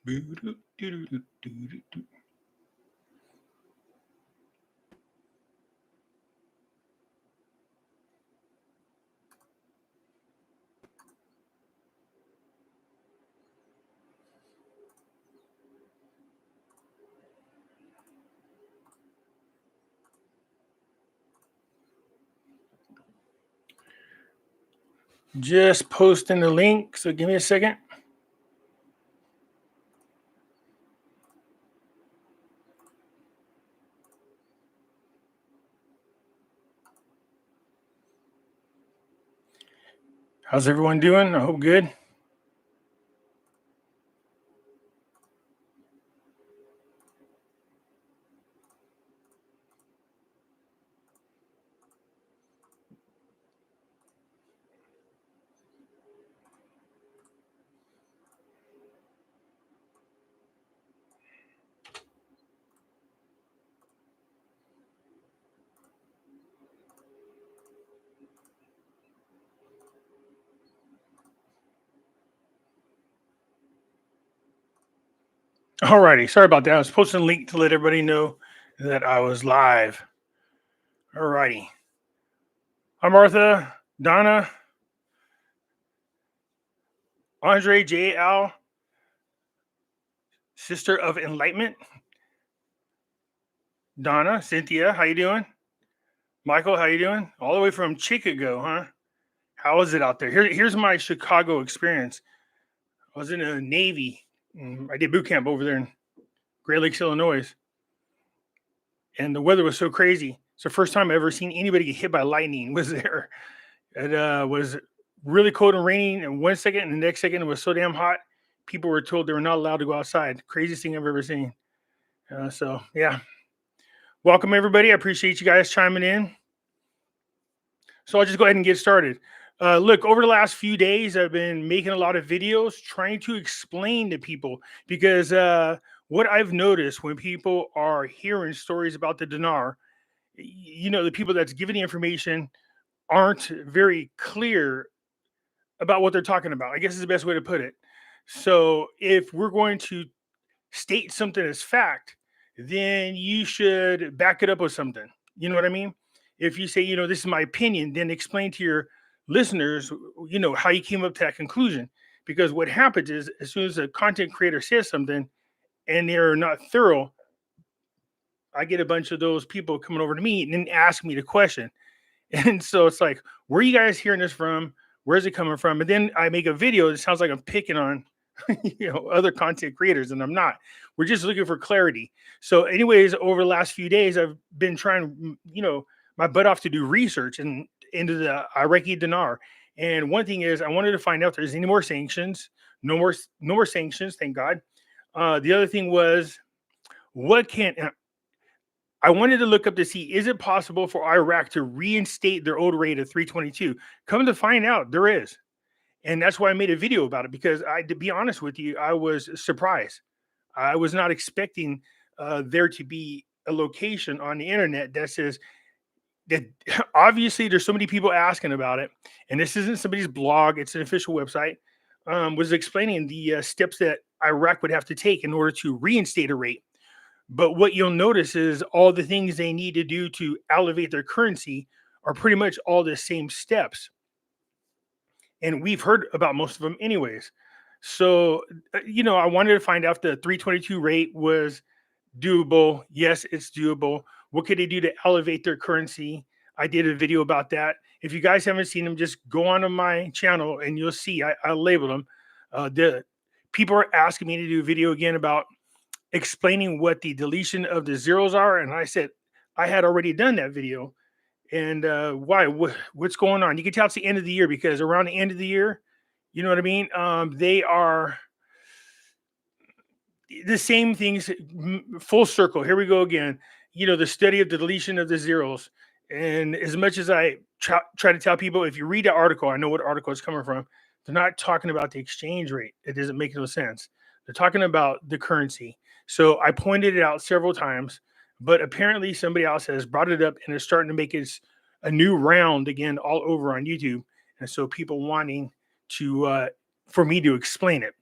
Just posting the link, so give me a second. How's everyone doing? I hope good. Alrighty, sorry about that. I was posting a link to let everybody know that I was live. Alrighty. Hi, Martha, Donna, Andre, J. Al, Sister of Enlightenment. Donna, Cynthia, how you doing? Michael, how you doing? All the way from Chicago, huh? How is it out there? Here's my Chicago experience. I was in the Navy. I did boot camp over there in Great Lakes, Illinois, and the weather was so crazy. It's the first time I've ever seen anybody get hit by lightning. Was there? It was really cold and raining, and 1 second, and the next second it was so damn hot. People were told they were not allowed to go outside. Craziest thing I've ever seen. So yeah, welcome everybody. I appreciate you guys chiming in. So I'll just go ahead and get started. Look, over the last few days, I've been making a lot of videos trying to explain to people because what I've noticed when people are hearing stories about the dinar, the people that's giving the information aren't very clear about what they're talking about. I guess is the best way to put it. So if we're going to state something as fact, then you should back it up with something. You know what I mean? If you say, this is my opinion, then explain to your listeners, how you came up to that conclusion. Because what happens is, as soon as a content creator says something and they're not thorough, I get a bunch of those people coming over to me and then ask me the question. And so it's like, where are you guys hearing this from? Where's it coming from? And then I make a video that sounds like I'm picking on other content creators, and I'm not. We're just looking for clarity. So anyways, over the last few days, I've been trying, my butt off to do research and into the Iraqi dinar. And one thing is, I wanted to find out if there's any more sanctions. No more sanctions, thank God. The other thing was, I wanted to look up to see, is it possible for Iraq to reinstate their old rate of 322? Come to find out, there is. And that's why I made a video about it, because to be honest with you, I was surprised. I was not expecting there to be a location on the internet that says that. Obviously, there's so many people asking about it, and this isn't somebody's blog; it's an official website. Was explaining the steps that Iraq would have to take in order to reinstate a rate. But what you'll notice is all the things they need to do to elevate their currency are pretty much all the same steps. And we've heard about most of them anyways. So, I wanted to find out if the 322 rate was doable. Yes, it's doable. What could they do to elevate their currency? I did a video about that. If you guys haven't seen them, just go onto my channel and you'll see I labeled them. The people are asking me to do a video again about explaining what the deletion of the zeros are. And I said, I had already done that video. And why? What's going on? You can tell it's the end of the year, because around the end of the year, you know what I mean? They are the same things, full circle. Here we go again. The study of the deletion of the zeros. And as much as I try to tell people, if you read the article, I know what article it's coming from. They're not talking about the exchange rate. It doesn't make no sense. They're talking about the currency. So I pointed it out several times, but apparently somebody else has brought it up and is starting to make it a new round again all over on YouTube. And so people wanting to for me to explain it.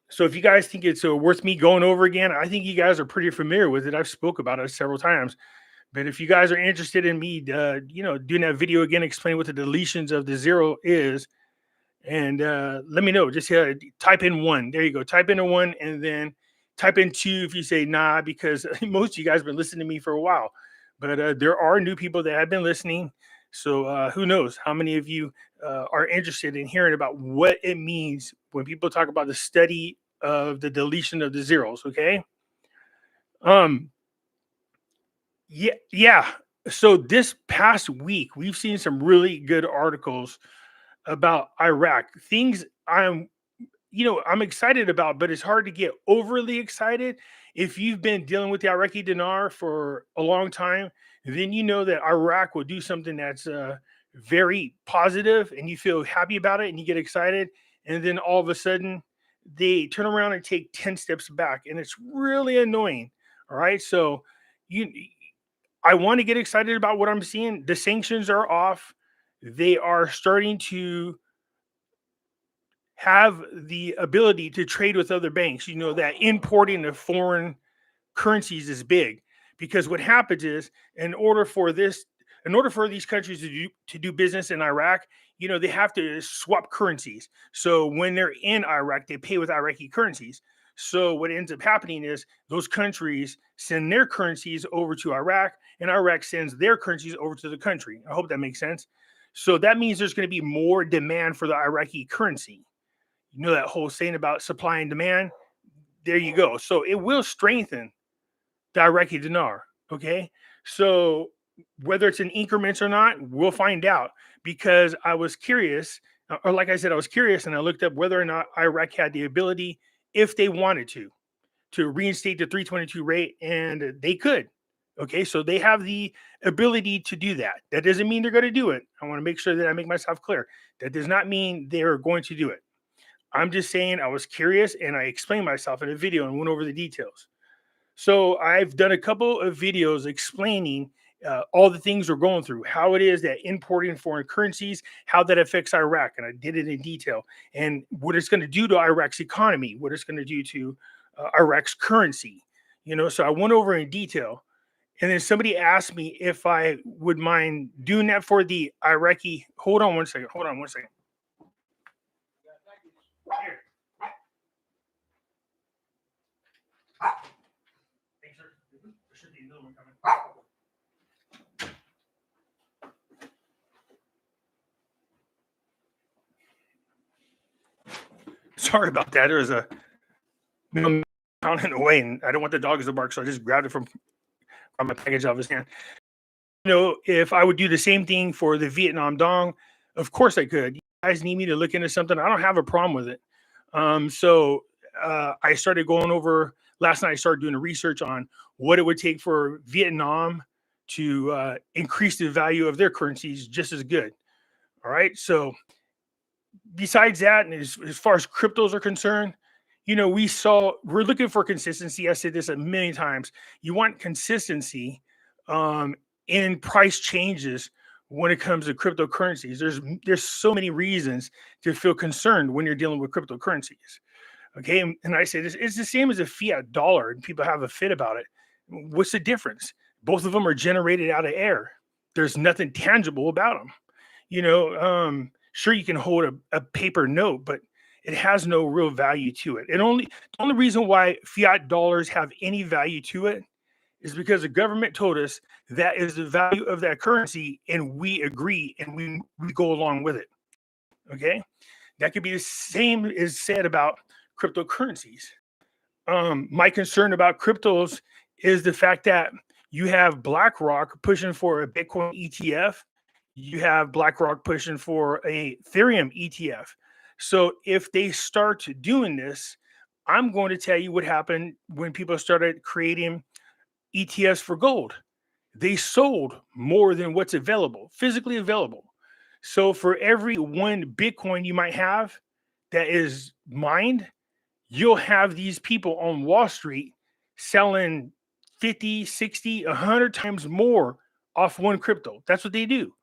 So if you guys think it's worth me going over again, I think you guys are pretty familiar with it. I've spoke about it several times. But if you guys are interested in me, doing that video again, explaining what the deletions of the zero is, and let me know. Just type in one. There you go. Type in a one, and then type in two if you say nah, because most of you guys have been listening to me for a while. But there are new people that have been listening. So who knows how many of you are interested in hearing about what it means when people talk about the study of the deletion of the zeros. Okay. Um. Yeah. Yeah. So this past week, we've seen some really good articles about Iraq. Things I'm excited about, but it's hard to get overly excited. If you've been dealing with the Iraqi dinar for a long time, then you know that Iraq will do something that's very positive and you feel happy about it and you get excited. And then all of a sudden, they turn around and take 10 steps back. And it's really annoying. All right. So, you, I want to get excited about what I'm seeing. The sanctions are off. They are starting to have the ability to trade with other banks. You know that importing of foreign currencies is big because what happens is in order for these countries to do business in Iraq, they have to swap currencies. So when they're in Iraq, they pay with Iraqi currencies. So what ends up happening is those countries send their currencies over to Iraq, and Iraq sends their currencies over to the country. I hope that makes sense. So that means there's going to be more demand for the Iraqi currency. You know that whole saying about supply and demand? There you go. So it will strengthen the Iraqi dinar. Okay. So whether it's in increments or not, we'll find out because I was curious, or like I said, I was curious and I looked up whether or not Iraq had the ability, if they wanted to reinstate the 322 rate, and they could. Okay. So they have the ability to do that. That doesn't mean they're going to do it. I want to make sure that I make myself clear. That does not mean they're going to do it. I'm just saying I was curious and I explained myself in a video and went over the details. So I've done a couple of videos explaining all the things we're going through, how it is that importing foreign currencies, how that affects Iraq, and I did it in detail, and what it's going to do to Iraq's economy, what it's going to do to Iraq's currency. So I went over in detail, and then somebody asked me if I would mind doing that for the Iraqi. Hold on one second. Hold on one second. Here. Thanks, sir. There should be another one coming. Sorry about that. There was a pound in the way, and I don't want the dogs to bark, so I just grabbed it from my package out of his hand. If I would do the same thing for the Vietnam dong, of course I could. You guys need me to look into something. I don't have a problem with it. So I started going over last night. I started doing the research on what it would take for Vietnam to increase the value of their currencies just as good. All right. So besides that, and as far as cryptos are concerned, we're looking for consistency. I said this a million times. You want consistency in price changes when it comes to cryptocurrencies. There's so many reasons to feel concerned when you're dealing with cryptocurrencies. Okay, and I say this, it's the same as a fiat dollar, and people have a fit about it. What's the difference? Both of them are generated out of air. There's nothing tangible about them. Sure, you can hold a paper note, but it has no real value to it. The only reason why fiat dollars have any value to it is because the government told us that is the value of that currency, and we agree and we go along with it. Okay, that could be the same as said about cryptocurrencies. My concern about cryptos is the fact that you have BlackRock pushing for a Bitcoin ETF. You have BlackRock pushing for a Ethereum ETF. So if they start doing this, I'm going to tell you what happened when people started creating ETFs for gold. They sold more than what's available, physically available. So for every one Bitcoin you might have that is mined, you'll have these people on Wall Street selling 50, 60, 100 times more off one crypto. That's what they do.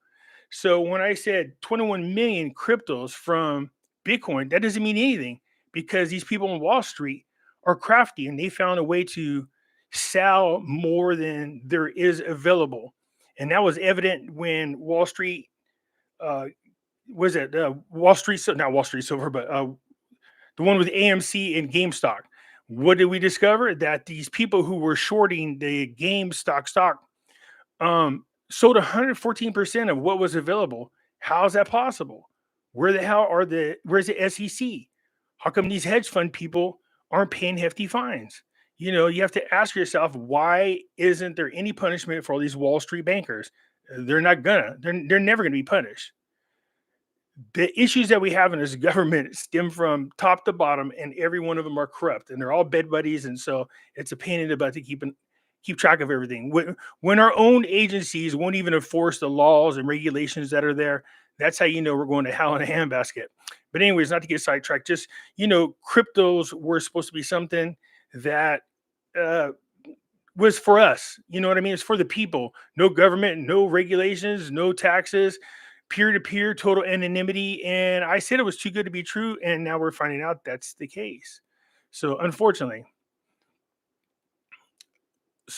So when I said 21 million cryptos from Bitcoin, that doesn't mean anything because these people on Wall Street are crafty and they found a way to sell more than there is available. And that was evident when Wall Street, uh, was it Wall Street, not Wall Street Silver, but the one with AMC and GameStop. What did we discover? That these people who were shorting the GameStop stock sold 114% of what was available. How is that possible? Where the hell are where's the SEC? How come these hedge fund people aren't paying hefty fines? You have to ask yourself, why isn't there any punishment for all these Wall Street bankers? They're never gonna be punished. The issues that we have in this government stem from top to bottom, and every one of them are corrupt, and they're all bed buddies, and so it's a pain in the butt to keep track of everything. When our own agencies won't even enforce the laws and regulations that are there, that's how you know we're going to hell in a handbasket. But anyways, not to get sidetracked, just cryptos were supposed to be something that uh, was for us. You know what I mean? It's for the people. No government, no regulations, no taxes, peer to peer, total anonymity. And I said it was too good to be true. And now we're finding out that's the case. So, unfortunately,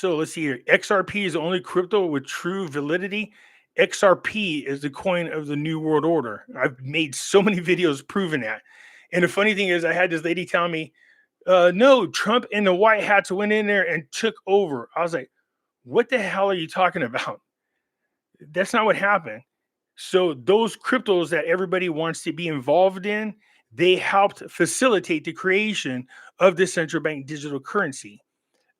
let's see here. XRP is the only crypto with true validity. XRP is the coin of the New World Order. I've made so many videos proving that. And the funny thing is, I had this lady tell me, no, Trump and the white hats went in there and took over. I was like, what the hell are you talking about? That's not what happened. So those cryptos that everybody wants to be involved in, they helped facilitate the creation of the central bank digital currency.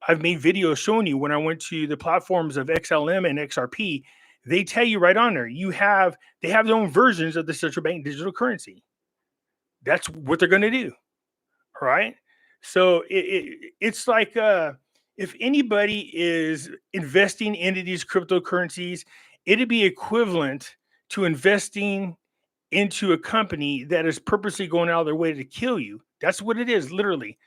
I've made videos showing you when I went to the platforms of XLM and XRP, they tell you right on there, they have their own versions of the central bank digital currency. That's what they're going to do. All right. So it's like, if anybody is investing into these cryptocurrencies, it'd be equivalent to investing into a company that is purposely going out of their way to kill you. That's what it is, literally.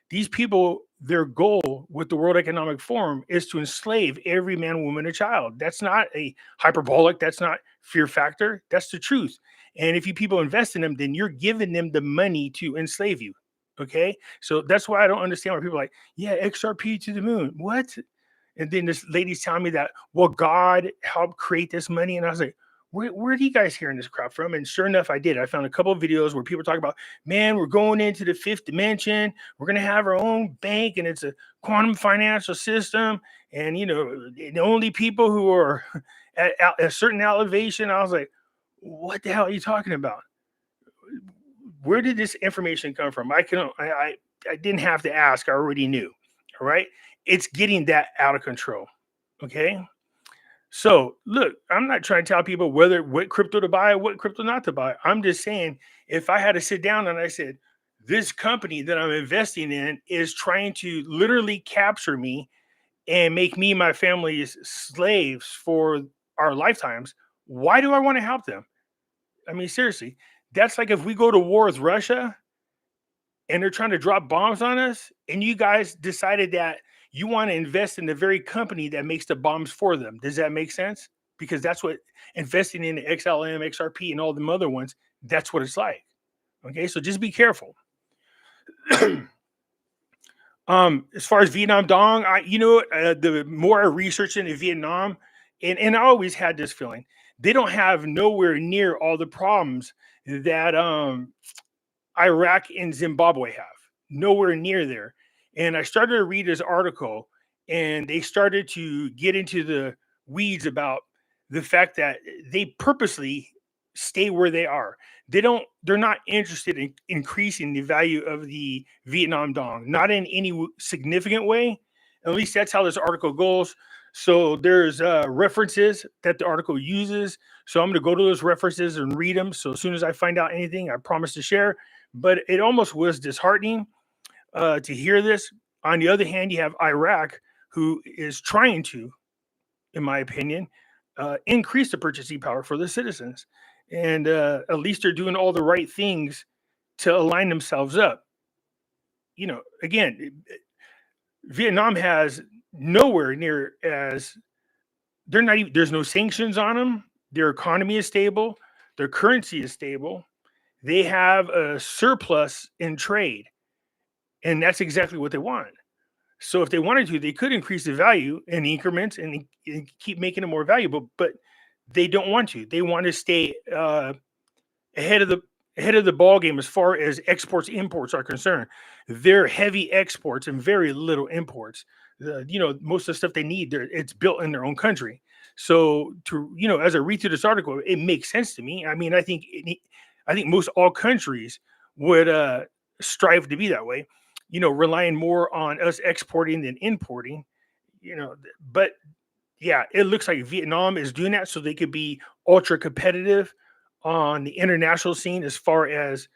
These people, their goal with the World Economic Forum is to enslave every man, woman, and child. That's not a hyperbolic. That's not fear factor. That's the truth. And if you people invest in them, then you're giving them the money to enslave you. Okay. So that's why I don't understand why people are like, yeah, XRP to the moon. What? And then this lady's telling me that, well, God helped create this money. And I was like, where are you guys hearing this crap from? And sure enough, I did. I found a couple of videos where people talk about, man, we're going into the fifth dimension. We're going to have our own bank, and it's a quantum financial system. And, the only people who are at a certain elevation, I was like, what the hell are you talking about? Where did this information come from? I didn't have to ask. I already knew. All right. It's getting that out of control. Okay. So look, I'm not trying to tell people what crypto to buy, what crypto not to buy. I'm just saying, if I had to sit down and I said, this company that I'm investing in is trying to literally capture me and make me and my family's slaves for our lifetimes, why do I want to help them? I mean, seriously, that's like if we go to war with Russia and they're trying to drop bombs on us, and you guys decided that you want to invest in the very company that makes the bombs for them. Does that make sense? Because that's what investing in XLM, XRP, and all them other ones, that's what it's like. Okay, so just be careful. As far as Vietnam Dong, the more I researched into Vietnam, and I always had this feeling, they don't have nowhere near all the problems that Iraq and Zimbabwe have. Nowhere near there. And I started to read this article, and they started to get into the weeds about the fact that they purposely stay where they are. They're not interested in increasing the value of the Vietnam dong, not in any significant way. At least that's how this article goes. So there's references that the article uses. So I'm going to go to those references and read them. So as soon as I find out anything, I promise to share. But it almost was disheartening to hear this. On the other hand, you have Iraq, who is trying to, in my opinion, increase the purchasing power for the citizens. And at least they're doing all the right things to align themselves up. Again, Vietnam has nowhere near as they're not even, there's no sanctions on them. Their economy is stable. Their currency is stable. they have a surplus in trade, and that's exactly what they want. So if they wanted to, they could increase the value in increments and keep making it more valuable, but they don't want to. They want to stay ahead of the ahead of the ball game as far as exports imports are concerned. They're heavy exports and very little imports. Most of the stuff they need, it's built in their own country. So as I read through this article, it makes sense to me. I mean, I think most all countries would strive to be that way. Relying more on us exporting than importing. But yeah, it looks like Vietnam is doing that so they could be ultra competitive on the international scene as far as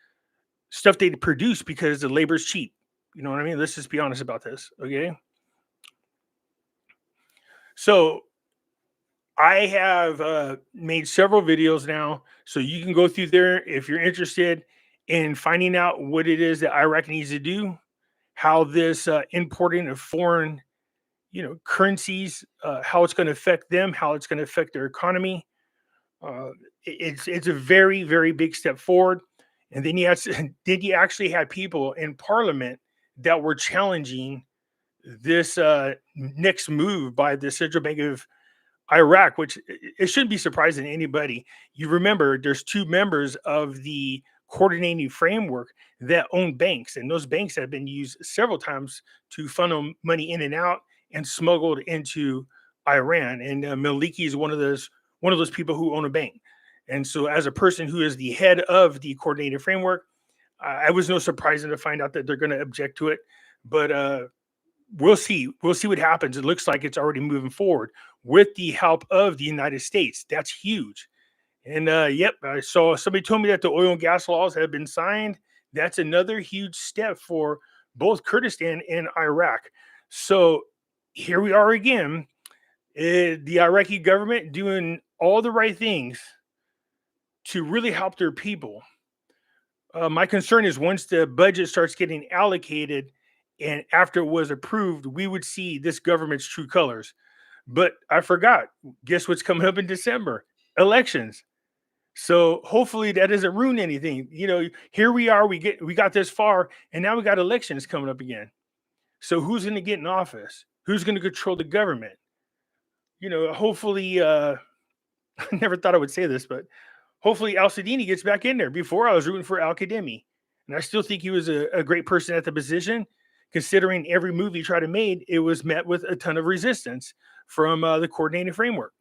stuff they produce because the labor's cheap. You know what I mean? Let's just be honest about this. Okay. So I have made several videos now. So you can go through there if you're interested in finding out what it is that Iraq needs to do, how this importing of foreign, currencies, how it's going to affect them, how it's going to affect their economy. Uh, it's a very very big step forward, and then then you actually had people in Parliament that were challenging this next move by the Central Bank of Iraq, which it shouldn't be surprising to anybody. You remember, there's two members of the coordinating framework that own banks, and those banks have been used several times to funnel money in and out and smuggled into Iran. And Maliki is one of those people who own a bank. And so, as a person who is the head of the coordinated framework, I was no surprising to find out that they're going to object to it. But we'll see. We'll see what happens. It looks like it's already moving forward with the help of the United States. That's huge. And yep, I saw somebody told me that the oil and gas laws have been signed. That's another huge step for both Kurdistan and Iraq. So here we are again. The Iraqi government doing all the right things to really help their people. My concern is once the budget starts getting allocated and after it was approved, we would see this government's true colors. But I forgot. Guess what's coming up in December? Elections. So hopefully that doesn't ruin anything. Here we are. We got this far, and now we got elections coming up again. So who's going to get in office? Who's going to control the government? Hopefully. I never thought I would say this, but hopefully Al Sadini gets back in there. Before I was rooting for Al Kademi, and I still think he was a great person at the position. Considering every move he tried to make, it was met with a ton of resistance from the coordinating framework.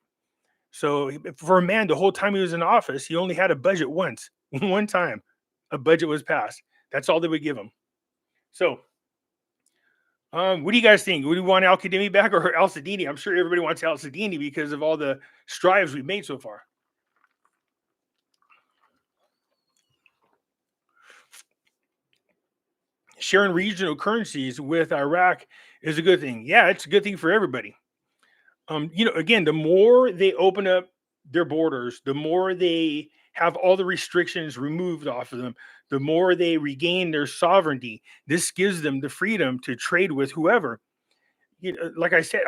So for a man, the whole time he was in office, he only had a budget once. One time, a budget was passed. That's all they would give him. So, what do you guys think? Would you want Al Kademi back or Al Sadini? I'm sure everybody wants Al Sadini because of all the strives we've made so far. Sharing regional currencies with Iraq is a good thing. Yeah, it's a good thing for everybody. Again, the more they open up their borders, the more they have all the restrictions removed off of them, the more they regain their sovereignty. This gives them the freedom to trade with whoever. Like I said,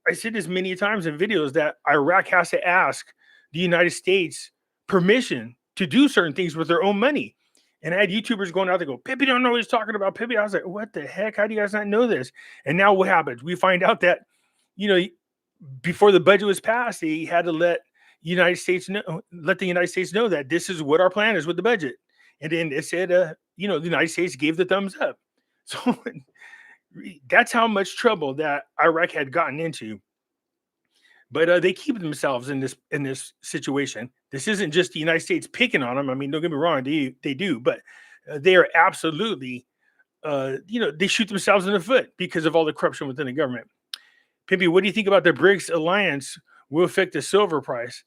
I said this many times in videos that Iraq has to ask the United States permission to do certain things with their own money. And I had YouTubers going out to go, Pimpy don't know what he's talking about. Pimpy, I was like, what the heck? How do you guys not know this? And now what happens? We find out that, you know, before the budget was passed, he had to let the United States know that this is what our plan is with the budget. And then it said, the United States gave the thumbs up. So that's how much trouble that Iraq had gotten into. But they keep themselves in this situation. This isn't just the United States picking on them. I mean, don't get me wrong, they do, but they are absolutely, they shoot themselves in the foot because of all the corruption within the government. Pimpy, what do you think about the BRICS alliance will affect the silver price?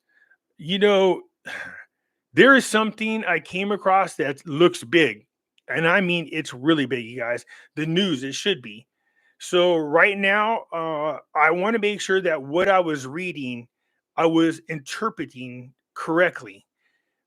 There is something I came across that looks big, and I mean it's really big, you guys. The news, it should be. So right now, I want to make sure that what I was reading, I was interpreting correctly.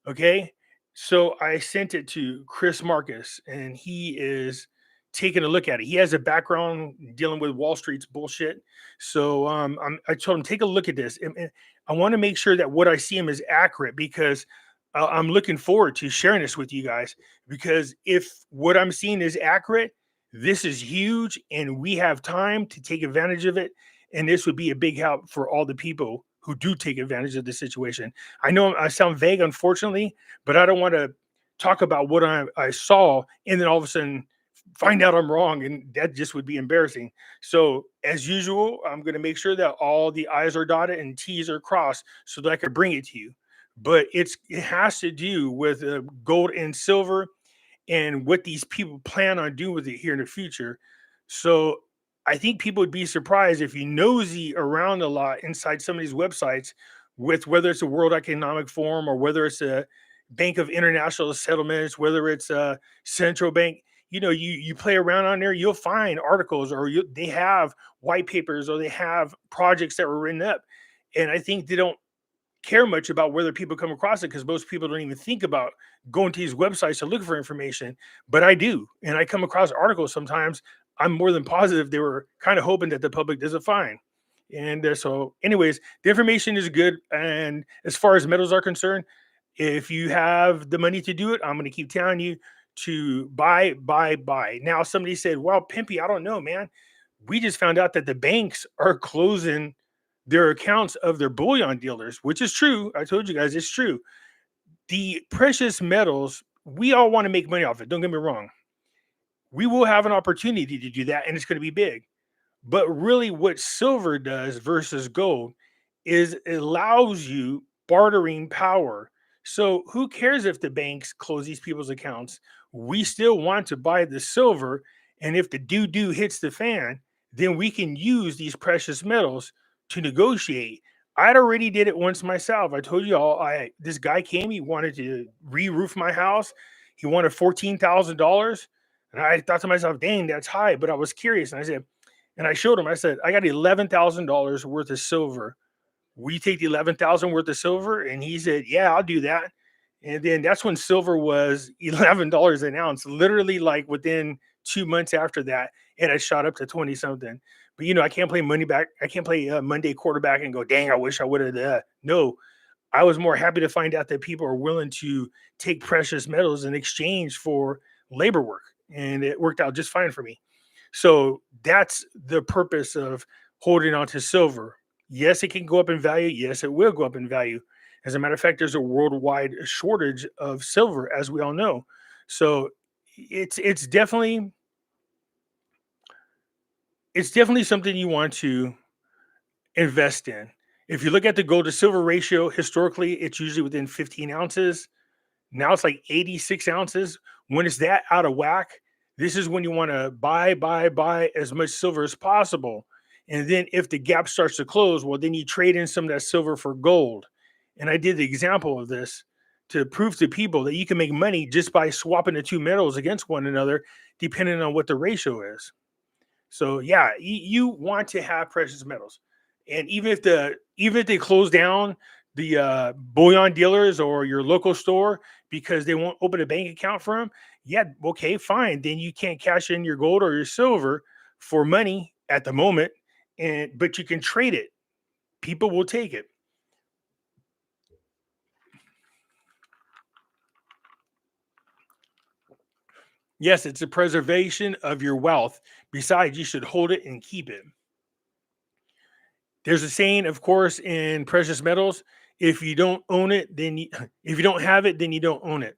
Okay. So I sent it to Chris Marcus, and he is taking a look at it. He has a background dealing with Wall Street's bullshit. So I told him, take a look at this. And I want to make sure that what I see him is accurate because I'm looking forward to sharing this with you guys because if what I'm seeing is accurate, this is huge and we have time to take advantage of it. And this would be a big help for all the people who do take advantage of the situation. I know I sound vague, unfortunately, but I don't want to talk about what I saw and then all of a sudden find out I'm wrong. And that just would be embarrassing. So, as usual, I'm going to make sure that all the I's are dotted and T's are crossed so that I can bring it to you, but it has to do with gold and silver and what these people plan on doing with it here in the future. So I think people would be surprised if you nosy around a lot inside some of these websites with whether it's a World Economic Forum or whether it's a Bank of International Settlements, whether it's a central bank. You play around on there, you'll find articles or they have white papers or they have projects that were written up. And I think they don't care much about whether people come across it because most people don't even think about going to these websites to look for information. But I do, and I come across articles sometimes. I'm more than positive they were kind of hoping that the public doesn't find. And so, anyways, the information is good. And as far as metals are concerned, if you have the money to do it, I'm going to keep telling you to buy, buy, buy. Now, somebody said, "Well, Pimpy, I don't know, man. We just found out that the banks are closing their accounts of their bullion dealers," which is true. I told you guys it's true. The precious metals, we all want to make money off it. Don't get me wrong. We will have an opportunity to do that, and it's going to be big. But really, what silver does versus gold is it allows you bartering power. So, who cares if the banks close these people's accounts? We still want to buy the silver. And if the doo doo hits the fan, then we can use these precious metals to negotiate. I'd already did it once myself. I told you all, this guy came, he wanted to re roof my house. He wanted $14,000. And I thought to myself, dang, that's high. But I was curious. And I said, and I showed him, I said, I got $11,000 worth of silver. We take the 11,000 worth of silver. And he said, yeah, I'll do that. And then that's when silver was $11 an ounce, literally like within 2 months after that, it had shot up to 20 something. But I can't play money back. I can't play Monday quarterback and go, dang, I wish I would have. No, I was more happy to find out that people are willing to take precious metals in exchange for labor work. And it worked out just fine for me. So that's the purpose of holding on to silver. Yes, it can go up in value. Yes, it will go up in value. As a matter of fact, there's a worldwide shortage of silver, as we all know. So it's definitely something you want to invest in. If you look at the gold to silver ratio, historically, it's usually within 15 ounces. Now it's like 86 ounces. When it's that out of whack, this is when you want to buy, buy, buy as much silver as possible. And then if the gap starts to close, well, then you trade in some of that silver for gold. And I did the example of this to prove to people that you can make money just by swapping the two metals against one another, depending on what the ratio is. So yeah, you want to have precious metals, and even if they close down the bullion dealers or your local store because they won't open a bank account for them, yeah, okay, fine. Then you can't cash in your gold or your silver for money at the moment, and but you can trade it. People will take it. Yes, it's a preservation of your wealth. Besides, you should hold it and keep it. There's a saying, of course, in precious metals: if you don't own it, then if you don't have it, then you don't own it.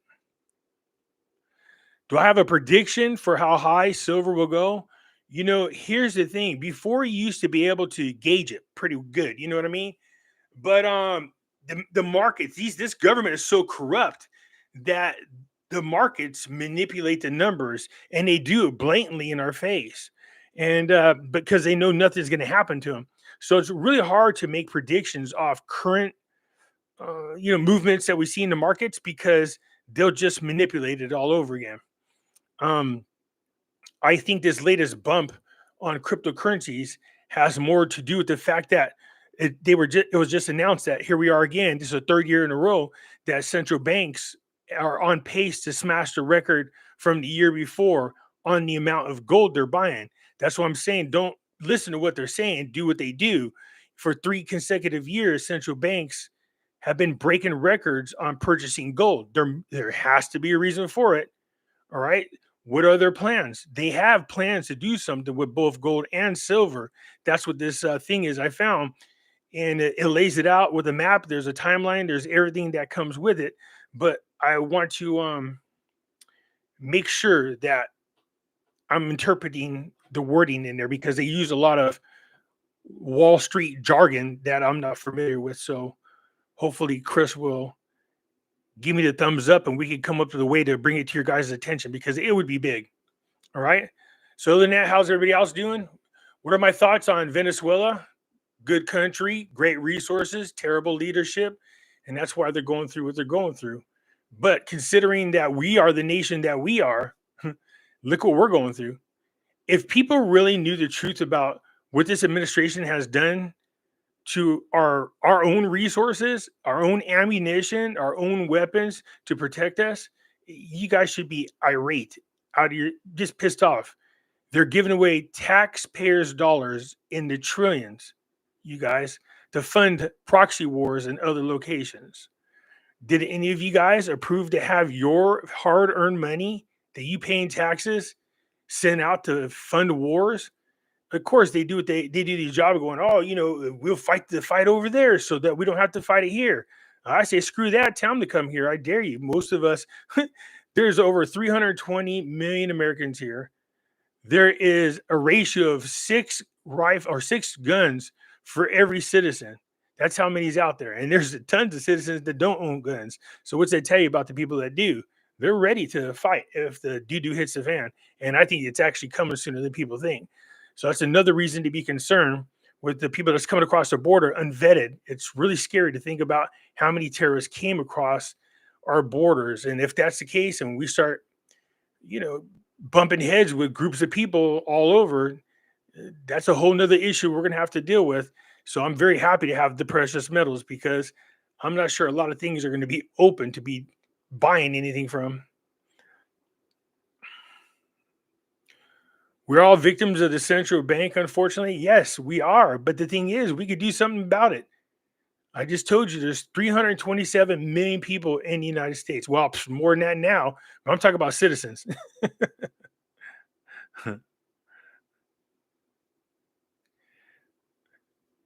Do I have a prediction for how high silver will go? Here's the thing. Before you used to be able to gauge it pretty good, you know what I mean? But the markets, this government is so corrupt that the markets manipulate the numbers and they do it blatantly in our face. And because they know nothing's going to happen to them. So it's really hard to make predictions off current movements that we see in the markets because they'll just manipulate it all over again. Um, I think this latest bump on cryptocurrencies has more to do with the fact that it was just announced that here we are again. This is a third year in a row that central banks are on pace to smash the record from the year before on the amount of gold they're buying. That's what I'm saying. Don't listen to what they're saying. Do what they do. For 3 consecutive years, central banks have been breaking records on purchasing gold. There has to be a reason for it. All right. What are their plans? They have plans to do something with both gold and silver. That's what this thing is I found. And it lays it out with a map. There's a timeline. There's everything that comes with it. But I want to make sure that I'm interpreting the wording in there because they use a lot of Wall Street jargon that I'm not familiar with. So hopefully Chris will give me the thumbs up and we can come up with a way to bring it to your guys' attention because it would be big. All right. So other than that, how's everybody else doing? What are my thoughts on Venezuela? Good country, great resources, terrible leadership, and that's why they're going through what they're going through. But considering that we are the nation that we are, look what we're going through. If people really knew the truth about what this administration has done to our own resources, our own ammunition, our own weapons to protect us, you guys should be irate, out of your just pissed off. They're giving away taxpayers' dollars in the trillions, you guys, to fund proxy wars in other locations. Did any of you guys approve to have your hard-earned money that you pay in taxes sent out to fund wars? Of course, they do what they do the job of going, oh, we'll fight the fight over there so that we don't have to fight it here. I say, screw that. Tell them to come here. I dare you. Most of us, there's over 320 million Americans here. There is a ratio of six guns for every citizen. That's how many's out there. And there's tons of citizens that don't own guns. So what's that tell you about the people that do? They're ready to fight if the doo-doo hits the fan. And I think it's actually coming sooner than people think. So that's another reason to be concerned with the people that's coming across the border unvetted. It's really scary to think about how many terrorists came across our borders. And if that's the case, and we start, you know, bumping heads with groups of people all over, that's a whole nother issue we're going to have to deal with. So I'm very happy to have the precious metals because I'm not sure a lot of things are going to be open to be buying anything from. We're all victims of the central bank, unfortunately. Yes, we are. But the thing is, we could do something about it. I just told you there's 327 million people in the United States. Well, more than that now. But I'm talking about citizens.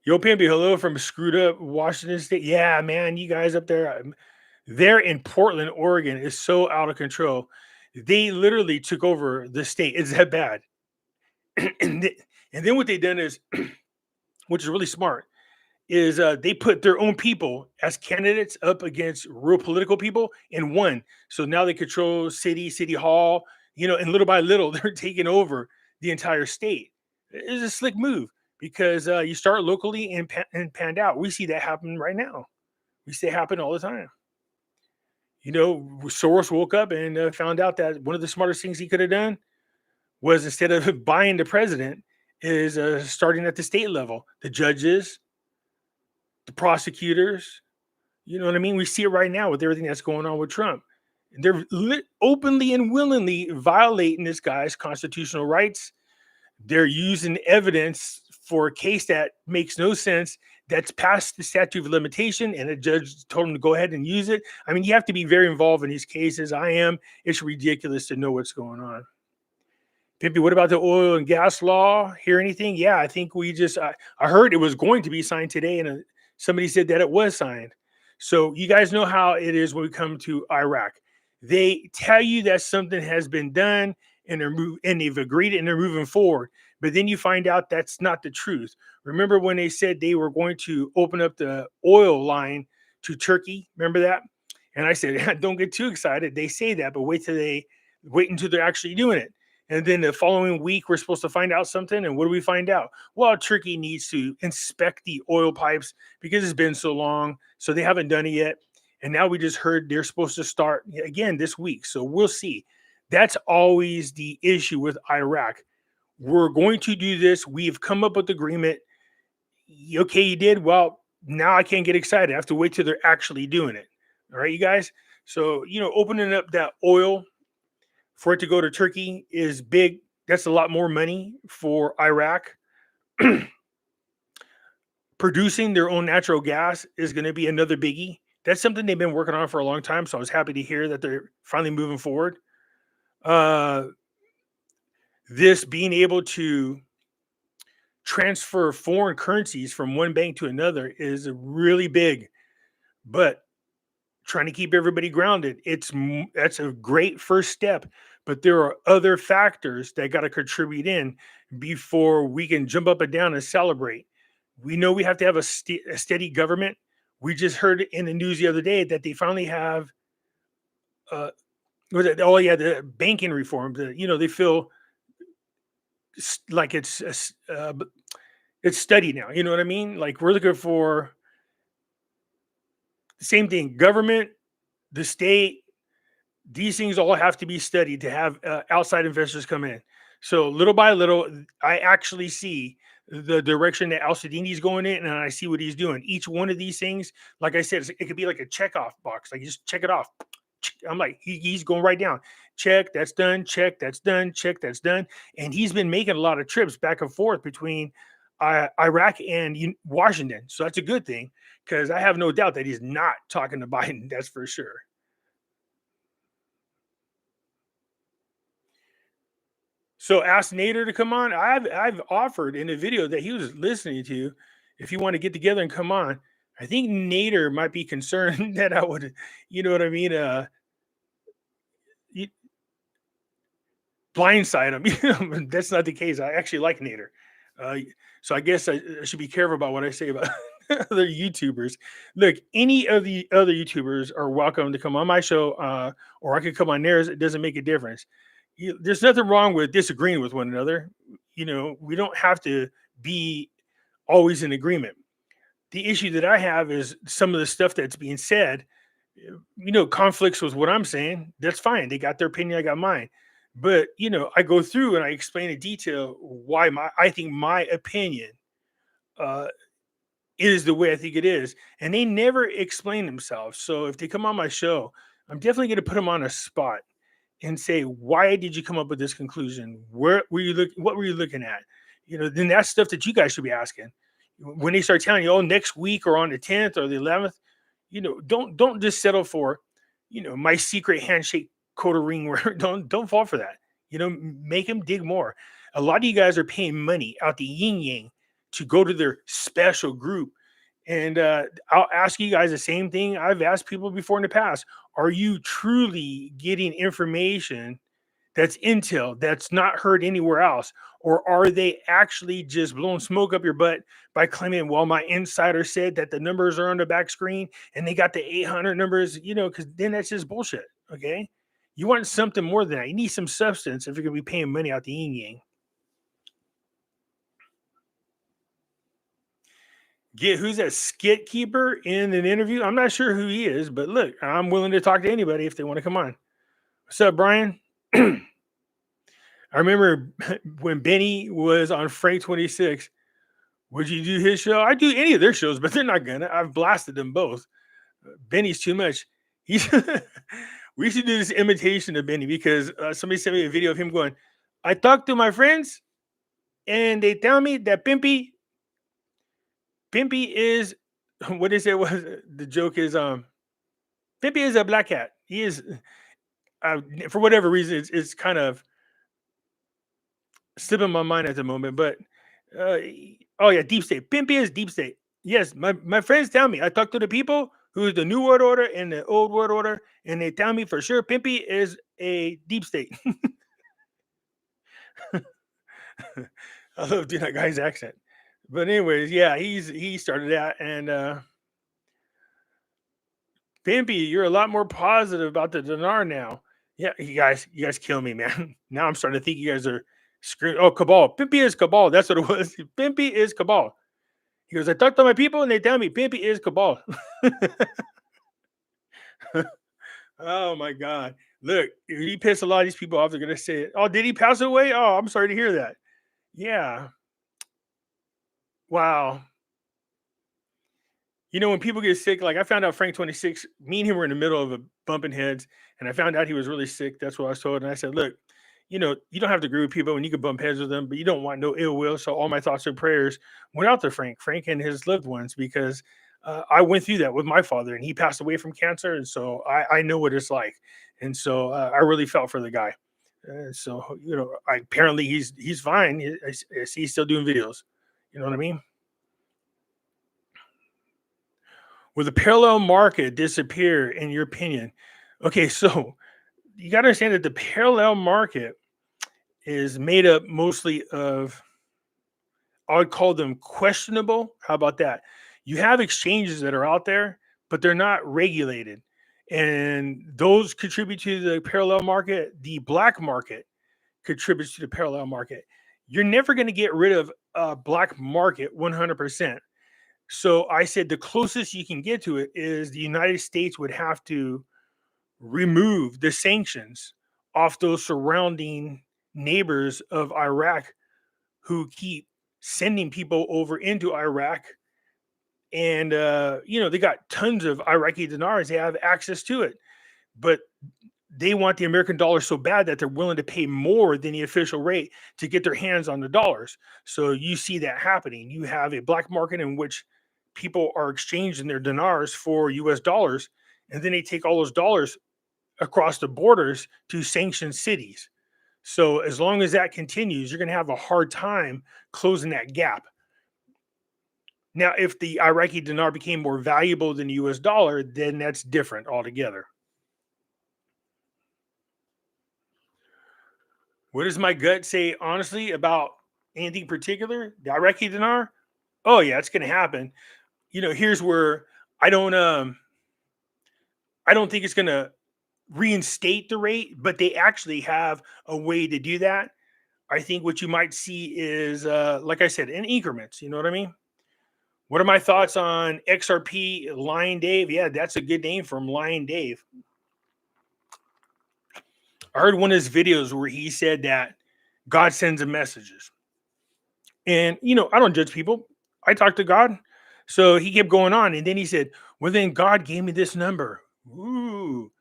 Yo, Pimpy, hello from screwed up Washington State. Yeah, man, you guys up there, there in Portland, Oregon is so out of control. They literally took over the state. It's that bad. and, and then what they done is, which is really smart, is they put their own people as candidates up against real political people and won. So now they control city hall, and little by little they're taking over the entire state. It's a slick move because you start locally and panned out. We see that happen right now. We see it happen all the time. Soros woke up and found out that one of the smartest things he could have done was instead of buying the president, is starting at the state level, the judges, the prosecutors. You know what I mean? We see it right now with everything that's going on with Trump. They're openly and willingly violating this guy's constitutional rights. They're using evidence for a case that makes no sense, that's past the statute of limitation, and a judge told him to go ahead and use it. I mean, you have to be very involved in these cases. I am. It's ridiculous to know what's going on. Pimpy, what about the oil and gas law? Hear anything? Yeah, I think I heard it was going to be signed today, and somebody said that it was signed. So you guys know how it is when we come to Iraq. They tell you that something has been done, and they've agreed and they're moving forward. But then you find out that's not the truth. Remember when they said they were going to open up the oil line to Turkey? Remember that? And I said, don't get too excited. They say that, but wait until they're actually doing it. And then the following week, we're supposed to find out something. And what do we find out? Well, Turkey needs to inspect the oil pipes because it's been so long. So they haven't done it yet. And now we just heard they're supposed to start again this week. So we'll see. That's always the issue with Iraq. We're going to do this. We've come up with agreement. Okay, you did? Well, now I can't get excited. I have to wait till they're actually doing it. All right, you guys? So, opening up that oil for it to go to Turkey is big. That's a lot more money for Iraq. Producing their own natural gas is going to be another biggie. That's something they've been working on for a long time. So I was happy to hear that they're finally moving forward. Uh, this being able to transfer foreign currencies from one bank to another is really big, but trying to keep everybody grounded, that's a great first step. But there are other factors that got to contribute in before we can jump up and down and celebrate. We know we have to have a steady government. We just heard in the news the other day that they finally have uh oh yeah, the banking reform. They feel like it's studied now. You know what I mean? Like we're looking for the same thing. Government, the state, these things all have to be studied to have outside investors come in. So little by little, I actually see the direction that Al Sadini's going in, and I see what he's doing. Each one of these things, like I said, it could be like a check off box. Like you just check it off. I'm like, he's going right down. Check, that's done. Check, that's done. Check, that's done. And he's been making a lot of trips back and forth between Iraq and Washington. So that's a good thing because I have no doubt that he's not talking to Biden. That's for sure. So ask Nader to come on. I've offered in a video that he was listening to, if you want to get together and come on. I think Nader might be concerned that I would, you know what I mean, blindside him. That's not the case. I actually like Nader. Uh, so I guess I should be careful about what I say about other YouTubers. Look, any of the other YouTubers are welcome to come on my show, or I could come on theirs. It doesn't make a difference. There's nothing wrong with disagreeing with one another. We don't have to be always in agreement. The issue that I have is some of the stuff that's being said, conflicts with what I'm saying. That's fine. They got their opinion, I got mine. But I go through and I explain in detail why I think my opinion uh, is the way I think it is, and they never explain themselves. So if they come on my show, I'm definitely going to put them on a spot and say, why did you come up with this conclusion? Where were you look? What were you looking at? Then that's stuff that you guys should be asking. When they start telling you, oh, next week or on the 10th or the 11th, don't just settle for, my secret handshake code of ring where don't fall for that. Make them dig more. A lot of you guys are paying money out the yin yang to go to their special group. And I'll ask you guys the same thing I've asked people before in the past. Are you truly getting information that's intel that's not heard anywhere else? Or are they actually just blowing smoke up your butt by claiming, well, my insider said that the numbers are on the back screen and they got the 800 numbers, because then that's just bullshit. Okay. You want something more than that. You need some substance if you're going to be paying money out the yin yang. Get who's that skit keeper in an interview? I'm not sure who he is, but look, I'm willing to talk to anybody if they want to come on. What's up, Brian? I remember when Benny was on Frank 26. Would you do his show? I do any of their shows, but they're not gonna. I've blasted them both. Benny's too much. He's we should do this imitation of Benny because somebody sent me a video of him going, I talked to my friends and they tell me that Pimpy is what they said was the joke is Pimpy is a black cat. He is for whatever reason it's kind of slipping my mind at the moment, but uh, oh yeah, deep state. Pimpy is deep state. Yes, my friends tell me. I talk to the people who's the new world order and the old world order, and they tell me for sure Pimpy is a deep state. I love doing that guy's accent. But anyways, yeah, he started that, and Pimpy, you're a lot more positive about the dinar now. Yeah, you guys kill me, man. Now I'm starting to think you guys are screaming. Oh, cabal. Pimpy is cabal. That's what it was. Pimpy is cabal. He goes, I talk to my people and they tell me Pimpy is cabal. Oh my God. Look, if he pissed a lot of these people off, they're gonna say, oh, did he pass away? Oh, I'm sorry to hear that. Yeah. Wow. When people get sick, like I found out Frank 26, me and him were in the middle of a bumping heads, and I found out he was really sick. That's what I was told. And I said, look, you don't have to agree with people and you can bump heads with them, but you don't want no ill will. So all my thoughts and prayers went out to Frank and his loved ones because I went through that with my father, and he passed away from cancer, and so I know what it's like, and so I really felt for the guy. So apparently he's fine. I see he's still doing videos. You know what I mean? Will the parallel market disappear, in your opinion? Okay, so you got to understand that the parallel market is made up mostly of, I would call them questionable. How about that? You have exchanges that are out there, but they're not regulated. And those contribute to the parallel market. The black market contributes to the parallel market. You're never going to get rid of a black market 100%. So I said the closest you can get to it is the United States would have to remove the sanctions off those surrounding neighbors of Iraq who keep sending people over into Iraq. And, they got tons of Iraqi dinars. They have access to it. But they want the American dollar so bad that they're willing to pay more than the official rate to get their hands on the dollars. So you see that happening. You have a black market in which people are exchanging their dinars for US dollars. And then they take all those dollars across the borders to sanctioned cities. So as long as that continues, you're going to have a hard time closing that gap. Now, if the Iraqi dinar became more valuable than the US dollar, then that's different altogether. What does my gut say honestly about anything particular? The Iraqi dinar? Oh yeah, it's going to happen. Here's where I don't um I don't think it's going to reinstate the rate, but they actually have a way to do that. I think what you might see is, like I said, in increments. You know what I mean? What are my thoughts on XRP Lion Dave? Yeah, that's a good name for him, Lion Dave. I heard one of his videos where he said that God sends him messages. And, I don't judge people. I talk to God. So he kept going on. And then he said, well, then God gave me this number. Ooh,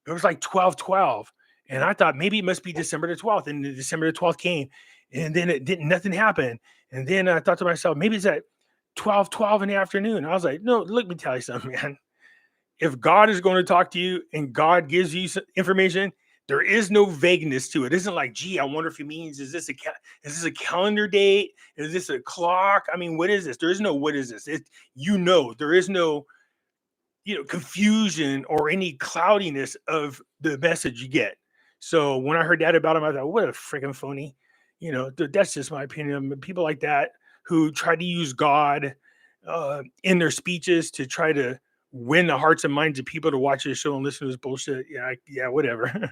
it was like 1212. And I thought maybe it must be December the 12th. And December the 12th came. And then it didn't, nothing happened. And then I thought to myself, maybe it's at 12:12 in the afternoon. I was like, no, let me tell you something, man. If God is going to talk to you and God gives you information, there is no vagueness to it. It isn't like, gee, I wonder if he means, is this a calendar date? Is this a clock? I mean, what is this? There is no what is this? There is no confusion or any cloudiness of the message you get. So when I heard that about him, I thought, what a freaking phony. That's just my opinion. People like that who try to use God in their speeches to try to win the hearts and minds of people to watch this show and listen to this bullshit. Yeah, whatever.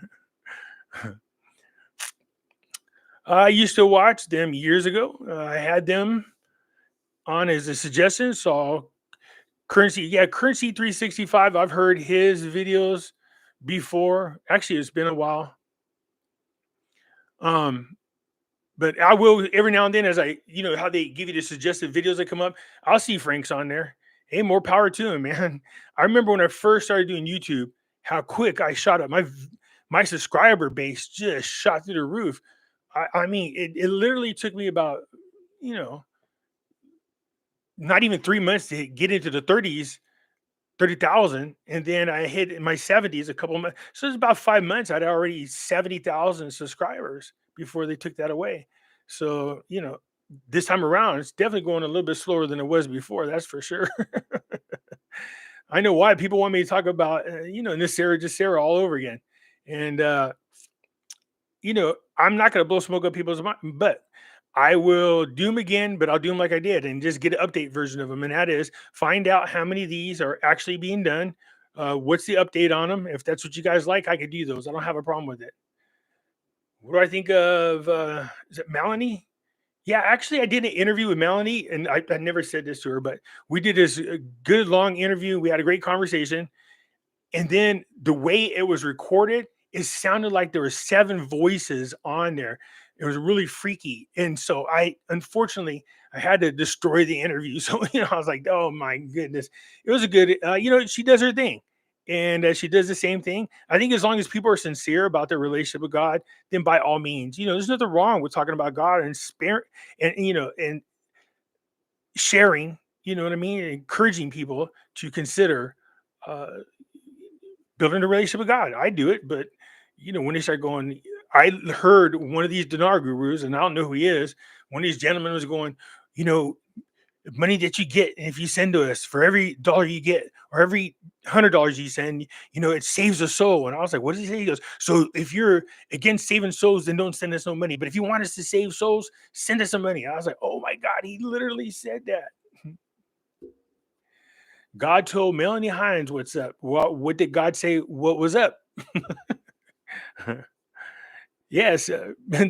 I used to watch them years ago. I had them on as a suggestion. So Currency 365. I've heard his videos before. Actually, it's been a while. But I will every now and then, as how they give you the suggested videos that come up, I'll see Frank's on there. Hey, more power to him, man. I remember when I first started doing YouTube, how quick I shot up. My subscriber base just shot through the roof. I mean, it literally took me about, you know, not even 3 months to get into the 30,000. And then I hit in my 70s a couple of months. So it's about 5 months. I'd already 70,000 subscribers before they took that away. So, this time around, it's definitely going a little bit slower than it was before. That's for sure. I know why people want me to talk about, Sarah, just Sarah all over again. And, I'm not going to blow smoke up people's mind, but I will do them again, but I'll do them like I did and just get an update version of them. And that is find out how many of these are actually being done. What's the update on them? If that's what you guys like, I could do those. I don't have a problem with it. What do I think of? Is it Melanie? Yeah, actually, I did an interview with Melanie, and I never said this to her, but we did this good long interview. We had a great conversation. And then the way it was recorded, it sounded like there were 7 voices on there. It was really freaky. And so unfortunately, I had to destroy the interview. So, I was like, oh my goodness. It was a good, she does her thing. And she does the same thing. I think as long as people are sincere about their relationship with God, then by all means, there's nothing wrong with talking about God and and sharing, You know what I mean? Encouraging people to consider uh, building a relationship with God. I do it, but when they start going, I heard one of these dinar gurus, and I don't know who he is. One of these gentlemen was going, you know, money that you get, and if you send to us for every dollar you get, or every $100 you send, it saves a soul. And I was like, what does he say? He goes, so if you're against saving souls, then don't send us no money. But if you want us to save souls, send us some money. I was like, oh my God, he literally said that. God told Melanie Hines what's up. What did God say? What was up? Yes,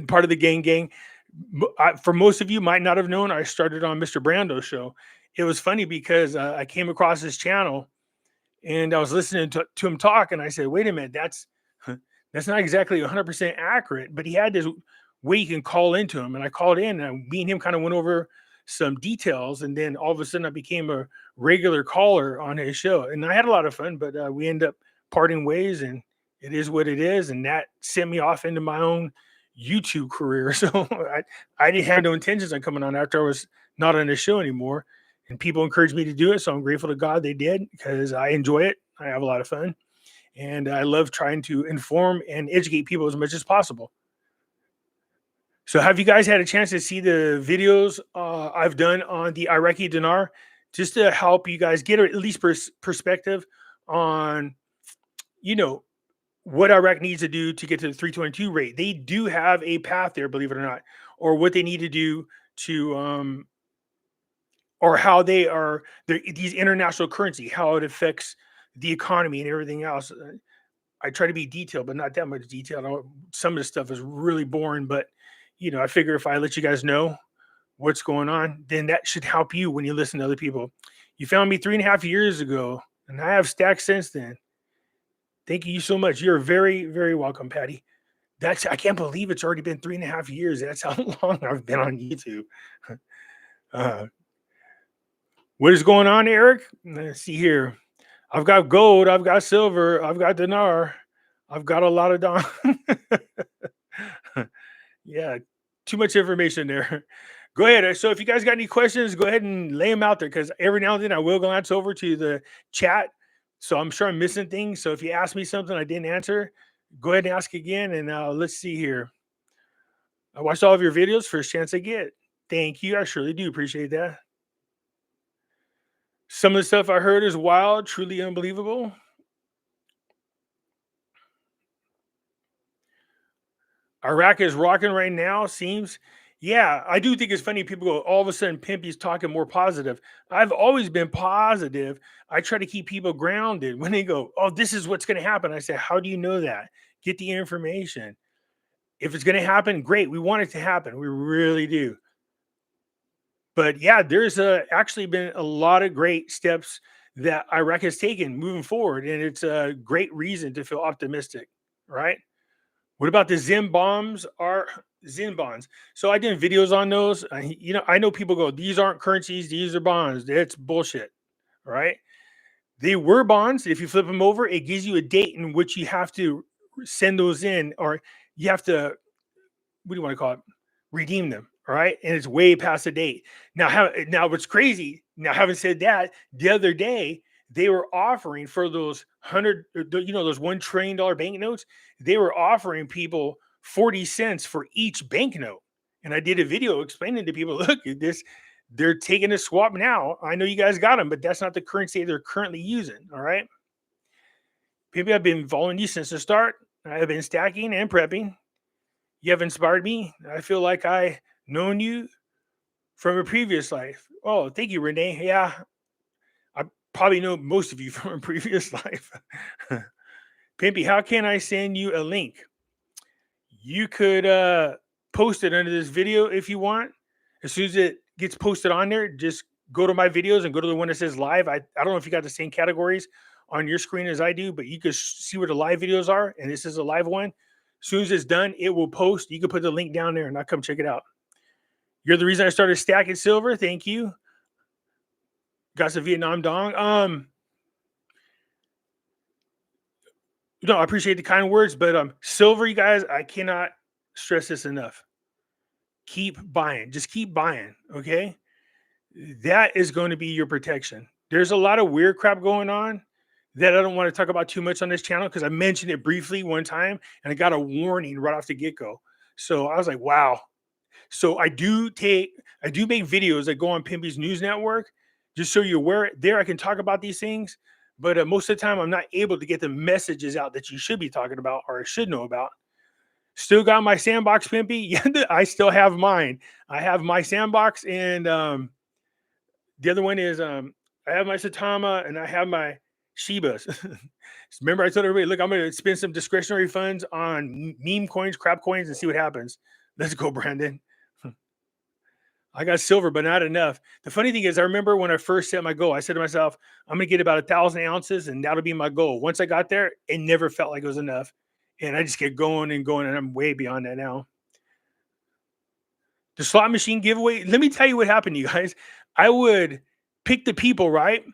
part of the gang. For most of you might not have known, I started on Mr. Brando's show. It was funny because I came across his channel and I was listening to him talk, and I said, "Wait a minute, that's not exactly 100% accurate." But he had this way you can call into him, and I called in, and me and him kind of went over some details, and then all of a sudden I became a regular caller on his show, and I had a lot of fun. But we end up parting ways, and it is what it is, and that sent me off into my own YouTube career. So I didn't have no intentions on coming on after I was not on the show anymore, and people encouraged me to do it. So I'm grateful to God they did, because I enjoy it. I have a lot of fun, and I love trying to inform and educate people as much as possible. So have you guys had a chance to see the videos I've done on the Iraqi dinar, just to help you guys get at least perspective on, you know, what Iraq needs to do to get to the 322 rate? They do have a path there, believe it or not, or what they need to do to or how they are these international currency, how it affects the economy and everything else. I try to be detailed, but not that much detail. Some of the stuff is really boring, but I figure if I let you guys know what's going on, then that should help you when you listen to other people. You found me 3.5 years ago, and I have stacked since then. Thank you so much. You're very, very welcome, Patty. I can't believe it's already been 3.5 years. That's how long I've been on YouTube. Uh, what is going on, Eric? Let's see here. I've got gold, I've got silver, I've got dinar, I've got a lot of don. Yeah, too much information there. Go ahead. So if you guys got any questions, go ahead and lay them out there, because every now and then I will glance over to the chat. So I'm sure I'm missing things. So if you ask me something I didn't answer, go ahead and ask again. And let's see here. I watched all of your videos, first chance I get. Thank you. I surely do appreciate that. Some of the stuff I heard is wild, truly unbelievable. Iraq is rocking right now, seems. Yeah, I do think it's funny. People go, all of a sudden, Pimpy's talking more positive. I've always been positive. I try to keep people grounded. When they go, oh, this is what's going to happen, I say, how do you know that? Get the information. If it's going to happen, great. We want it to happen. We really do. But yeah, there's actually been a lot of great steps that Iraq has taken moving forward, and it's a great reason to feel optimistic, right? What about the Zim bombs? Are Zim bonds? So I did videos on those. I know people go, these aren't currencies, these are bonds. That's bullshit, right? They were bonds. If you flip them over, it gives you a date in which you have to send those in, or you have to, what do you want to call it? Redeem them, right? And it's way past the date. Now what's crazy? Now, having said that, the other day they were offering for those those $1 trillion banknotes. They were offering people 40 cents for each banknote. And I did a video explaining to people, look at this. They're taking a swap now. I know you guys got them, but that's not the currency they're currently using. All right. Maybe I've been following you since the start. I've been stacking and prepping. You have inspired me. I feel like I known you from a previous life. Oh, thank you, Renee. Yeah, I probably know most of you from a previous life. Pimpy, how can I send you a link? You could post it under this video if you want. As soon as it gets posted on there, just go to my videos and go to the one that says live. I don't know if you got the same categories on your screen as I do, but you can see where the live videos are. And this is a live one. As soon as it's done, it will post. You can put the link down there and I'll come check it out. You're the reason I started stacking silver. Thank you. Got some Vietnam dong. I appreciate the kind words, but silver, you guys, I cannot stress this enough. Keep buying. Just keep buying. Okay. That is going to be your protection. There's a lot of weird crap going on that I don't want to talk about too much on this channel because I mentioned it briefly one time and I got a warning right off the get go. So I was like, wow. So I do make videos that go on Pimpy's News Network, just so you're aware. There, I can talk about these things, but most of the time, I'm not able to get the messages out that you should be talking about or should know about. Still got my sandbox, Pimpy. Yeah, I still have mine. I have my sandbox, and the other one is I have my Satama and I have my Shibas. Remember, I told everybody, look, I'm going to spend some discretionary funds on meme coins, crap coins, and see what happens. Let's go, Brandon. I got silver, but not enough. The funny thing is, I remember when I first set my goal, I said to myself, I'm going to get about 1,000 ounces, and that'll be my goal. Once I got there, it never felt like it was enough. And I just kept going and going, and I'm way beyond that now. The slot machine giveaway, let me tell you what happened to you guys. I would pick the people, right?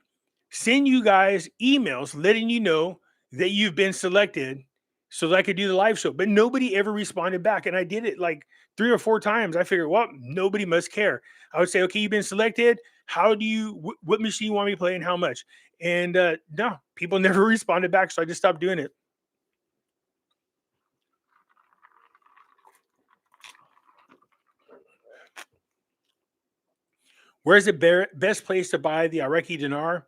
Send you guys emails letting you know that you've been selected so that I could do the live show. But nobody ever responded back. And I did it like 3 or 4 times. I figured, well, nobody must care. I would say, okay, you've been selected. How do you, what machine you want me to play and how much? And no, people never responded back. So I just stopped doing it. Where's the best place to buy the Iraqi dinar?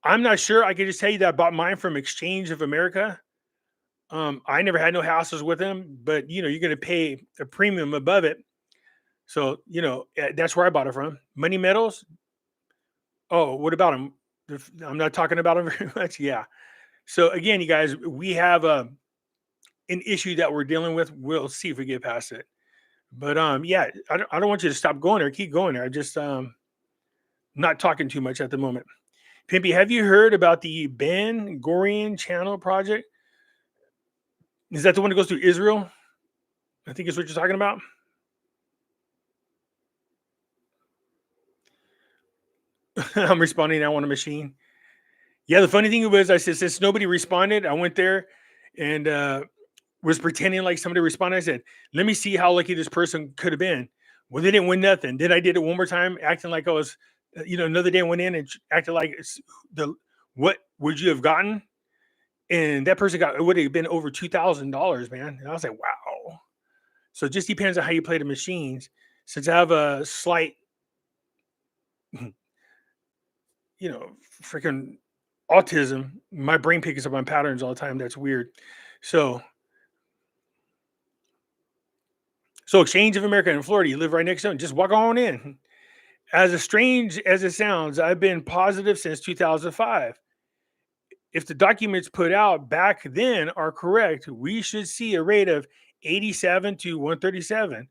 I'm not sure. I can just tell you that I bought mine from Exchange of America. I never had no hassles with them, but you're going to pay a premium above it. So, that's where I bought it from. Money Metals. Oh, what about them? I'm not talking about them very much. Yeah. So again, you guys, we have an issue that we're dealing with. We'll see if we get past it. But yeah, I don't want you to stop going there. Keep going there. I just not talking too much at the moment. Pimpy, have you heard about the Ben Gurion Channel project? Is that the one that goes through Israel? I think is what you're talking about. I'm responding now on a machine. Yeah, the funny thing was, I said, since nobody responded, I went there and was pretending like somebody responded. I said, let me see how lucky this person could have been. Well, they didn't win nothing. Then I did it one more time, acting like I was, another day I went in and acted like the what would you have gotten? And that person got, it would have been over $2,000, man. And I was like, wow. So it just depends on how you play the machines. Since I have a slight, freaking autism, my brain picks up on patterns all the time. That's weird. So, Exchange of America in Florida, you live right next to it. Just walk on in. As strange as it sounds, I've been positive since 2005. If the documents put out back then are correct, we should see a rate of 87 to 137.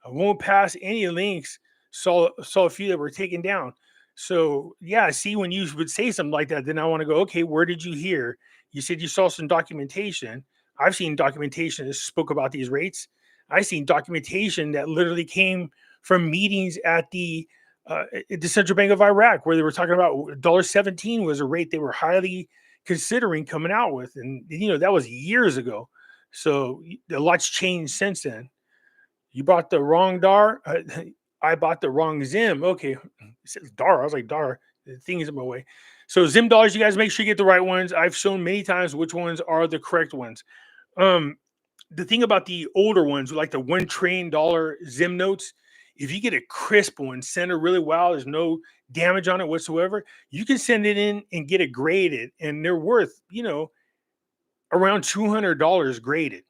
I won't pass any links. Saw a few that were taken down. So yeah, see, when you would say something like that, then I want to go, okay, where did you hear? You said you saw some documentation. I've seen documentation that spoke about these rates. I've seen documentation that literally came from meetings at the Central Bank of Iraq, where they were talking about $1.17 was a rate they were highly considering coming out with. And, that was years ago. So a lot's changed since then. You bought the wrong DAR. I bought the wrong Zim. Okay. It says DAR. I was like, DAR. The thing is in my way. So Zim dollars, you guys make sure you get the right ones. I've shown many times which ones are the correct ones. The thing about the older ones, like the $1 trillion Zim notes, if you get a crisp one, send it really well, there's no damage on it whatsoever, you can send it in and get it graded, and they're worth, around $200 graded.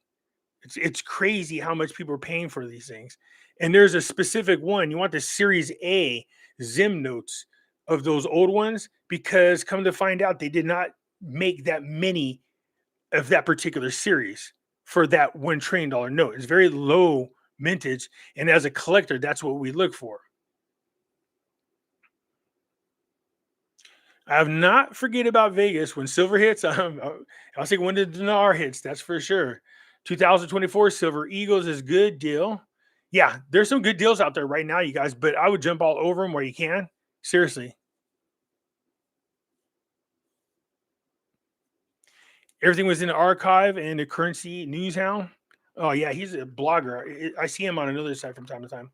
It's crazy how much people are paying for these things. And there's a specific one. You want the Series A Zim notes of those old ones, because come to find out, they did not make that many of that particular series for that $1 trillion note. It's very low mintage, and as a collector, that's what we look for. I have not forget about Vegas when silver hits. I'll say when the dinar hits, that's for sure. 2024 silver Eagles is good deal. Yeah, there's some good deals out there right now, you guys, but I would jump all over them where you can. Seriously. Everything was in the archive and the currency news hound. Oh yeah, he's a blogger. I see him on another site from time to time.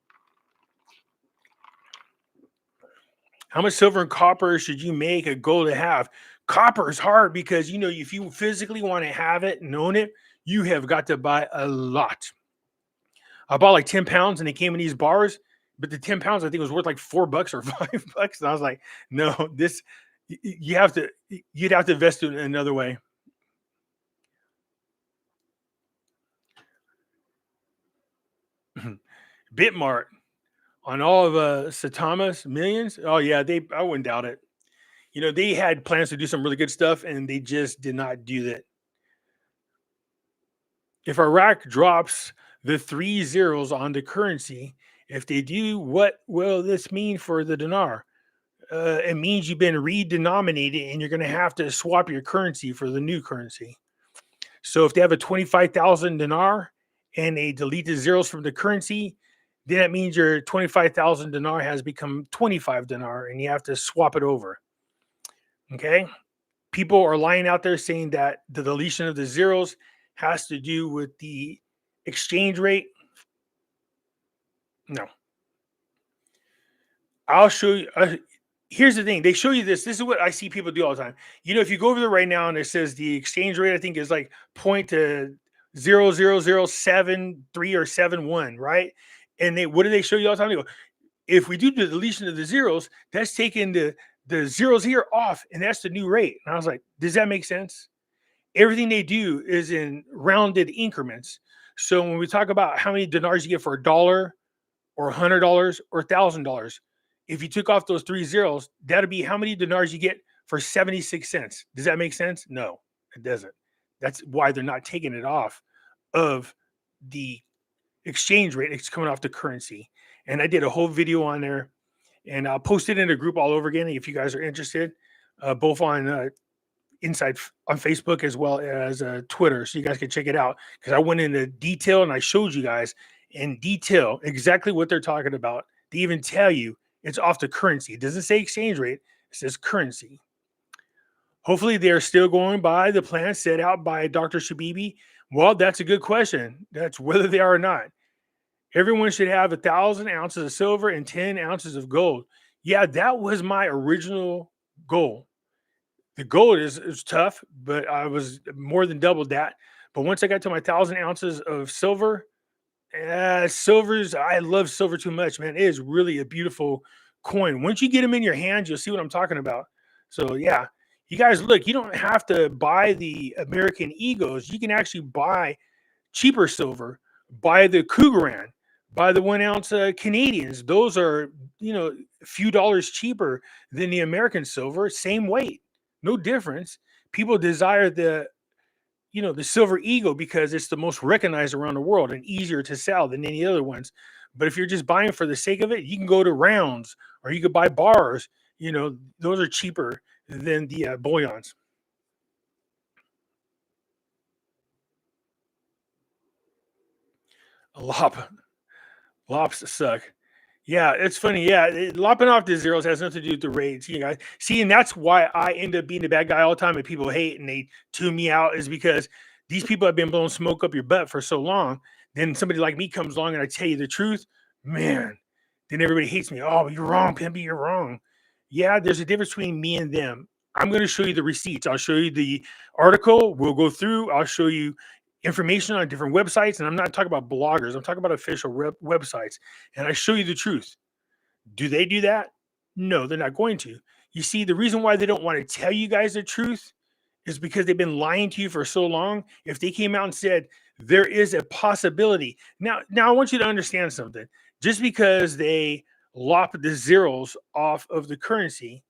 How much silver and copper should you make a goal to have? Copper is hard because if you physically want to have it and own it, you have got to buy a lot. I bought like 10 pounds and they came in these bars, but the 10 pounds I think was worth like $4 or $5. And I was like, no, you have to you'd have to invest it in another way. Bitmart on all of Satama's millions. Oh yeah, I wouldn't doubt it. They had plans to do some really good stuff and they just did not do that. If Iraq drops the three zeros on the currency, if they do, what will this mean for the dinar? It means you've been redenominated and you're going to have to swap your currency for the new currency. So if they have a 25,000 dinar and they delete the zeros from the currency, then that means your 25,000 dinar has become 25 dinar and you have to swap it over. Okay. People are lying out there saying that the deletion of the zeros has to do with the exchange rate. No, I'll show you. Here's the thing: they show you this. This is what I see people do all the time. If you go over there right now and it says the exchange rate, I think is like point to 0.0073 or 71, right? And what do they show you all the time? They go, if we do the deletion of the zeros, that's taking the zeros here off, and that's the new rate. And I was like, does that make sense? Everything they do is in rounded increments. So when we talk about how many dinars you get for $1 or $100 or $1,000, if you took off those three zeros, that'd be how many dinars you get for 76 cents. Does that make sense? No, it doesn't. That's why they're not taking it off of the exchange rate. It's coming off the currency. And I did a whole video on there and I'll post it in a group all over again if you guys are interested, both on inside on Facebook as well as Twitter, so you guys can check it out because I went into detail and I showed you guys in detail exactly what they're talking about. They even tell you it's off the currency. It doesn't say exchange rate; it says currency. Hopefully, they're still going by the plan set out by Dr. Shabibi. Well, that's a good question. That's whether they are or not. Everyone should have 1,000 ounces of silver and 10 ounces of gold. Yeah, that was my original goal. The gold is tough, but I was more than doubled that. But once I got to my 1,000 ounces of silver, silver's I love silver too much, man. It is really a beautiful coin. Once you get them in your hands, you'll see what I'm talking about. So yeah, you guys look. You don't have to buy the American Eagles. You can actually buy cheaper silver. Buy the Cougaran. Buy the 1 ounce Canadians. Those are a few dollars cheaper than the American silver. Same weight. No difference. People desire the silver eagle because it's the most recognized around the world and easier to sell than any other ones. But if you're just buying for the sake of it, you can go to rounds or you could buy bars. Those are cheaper than the bullions. A lop, lops suck. Yeah, it's funny. Yeah, lopping off the zeros has nothing to do with the rates. You guys see, and that's why I end up being the bad guy all the time, and people hate and they tune me out is because these people have been blowing smoke up your butt for so long. Then somebody like me comes along and I tell you the truth, man. Then everybody hates me. Oh, you're wrong, Pimpy. You're wrong. Yeah, there's a difference between me and them. I'm going to show you the receipts. I'll show you the article. We'll go through. I'll show you information on different websites, and I'm not talking about bloggers. I'm talking about official websites, and I show you the truth. Do they do that? No, they're not going to. You see, the reason why they don't want to tell you guys the truth is because they've been lying to you for so long. If they came out and said there is a possibility, now I want you to understand something. Just because they lop the zeros off of the currency,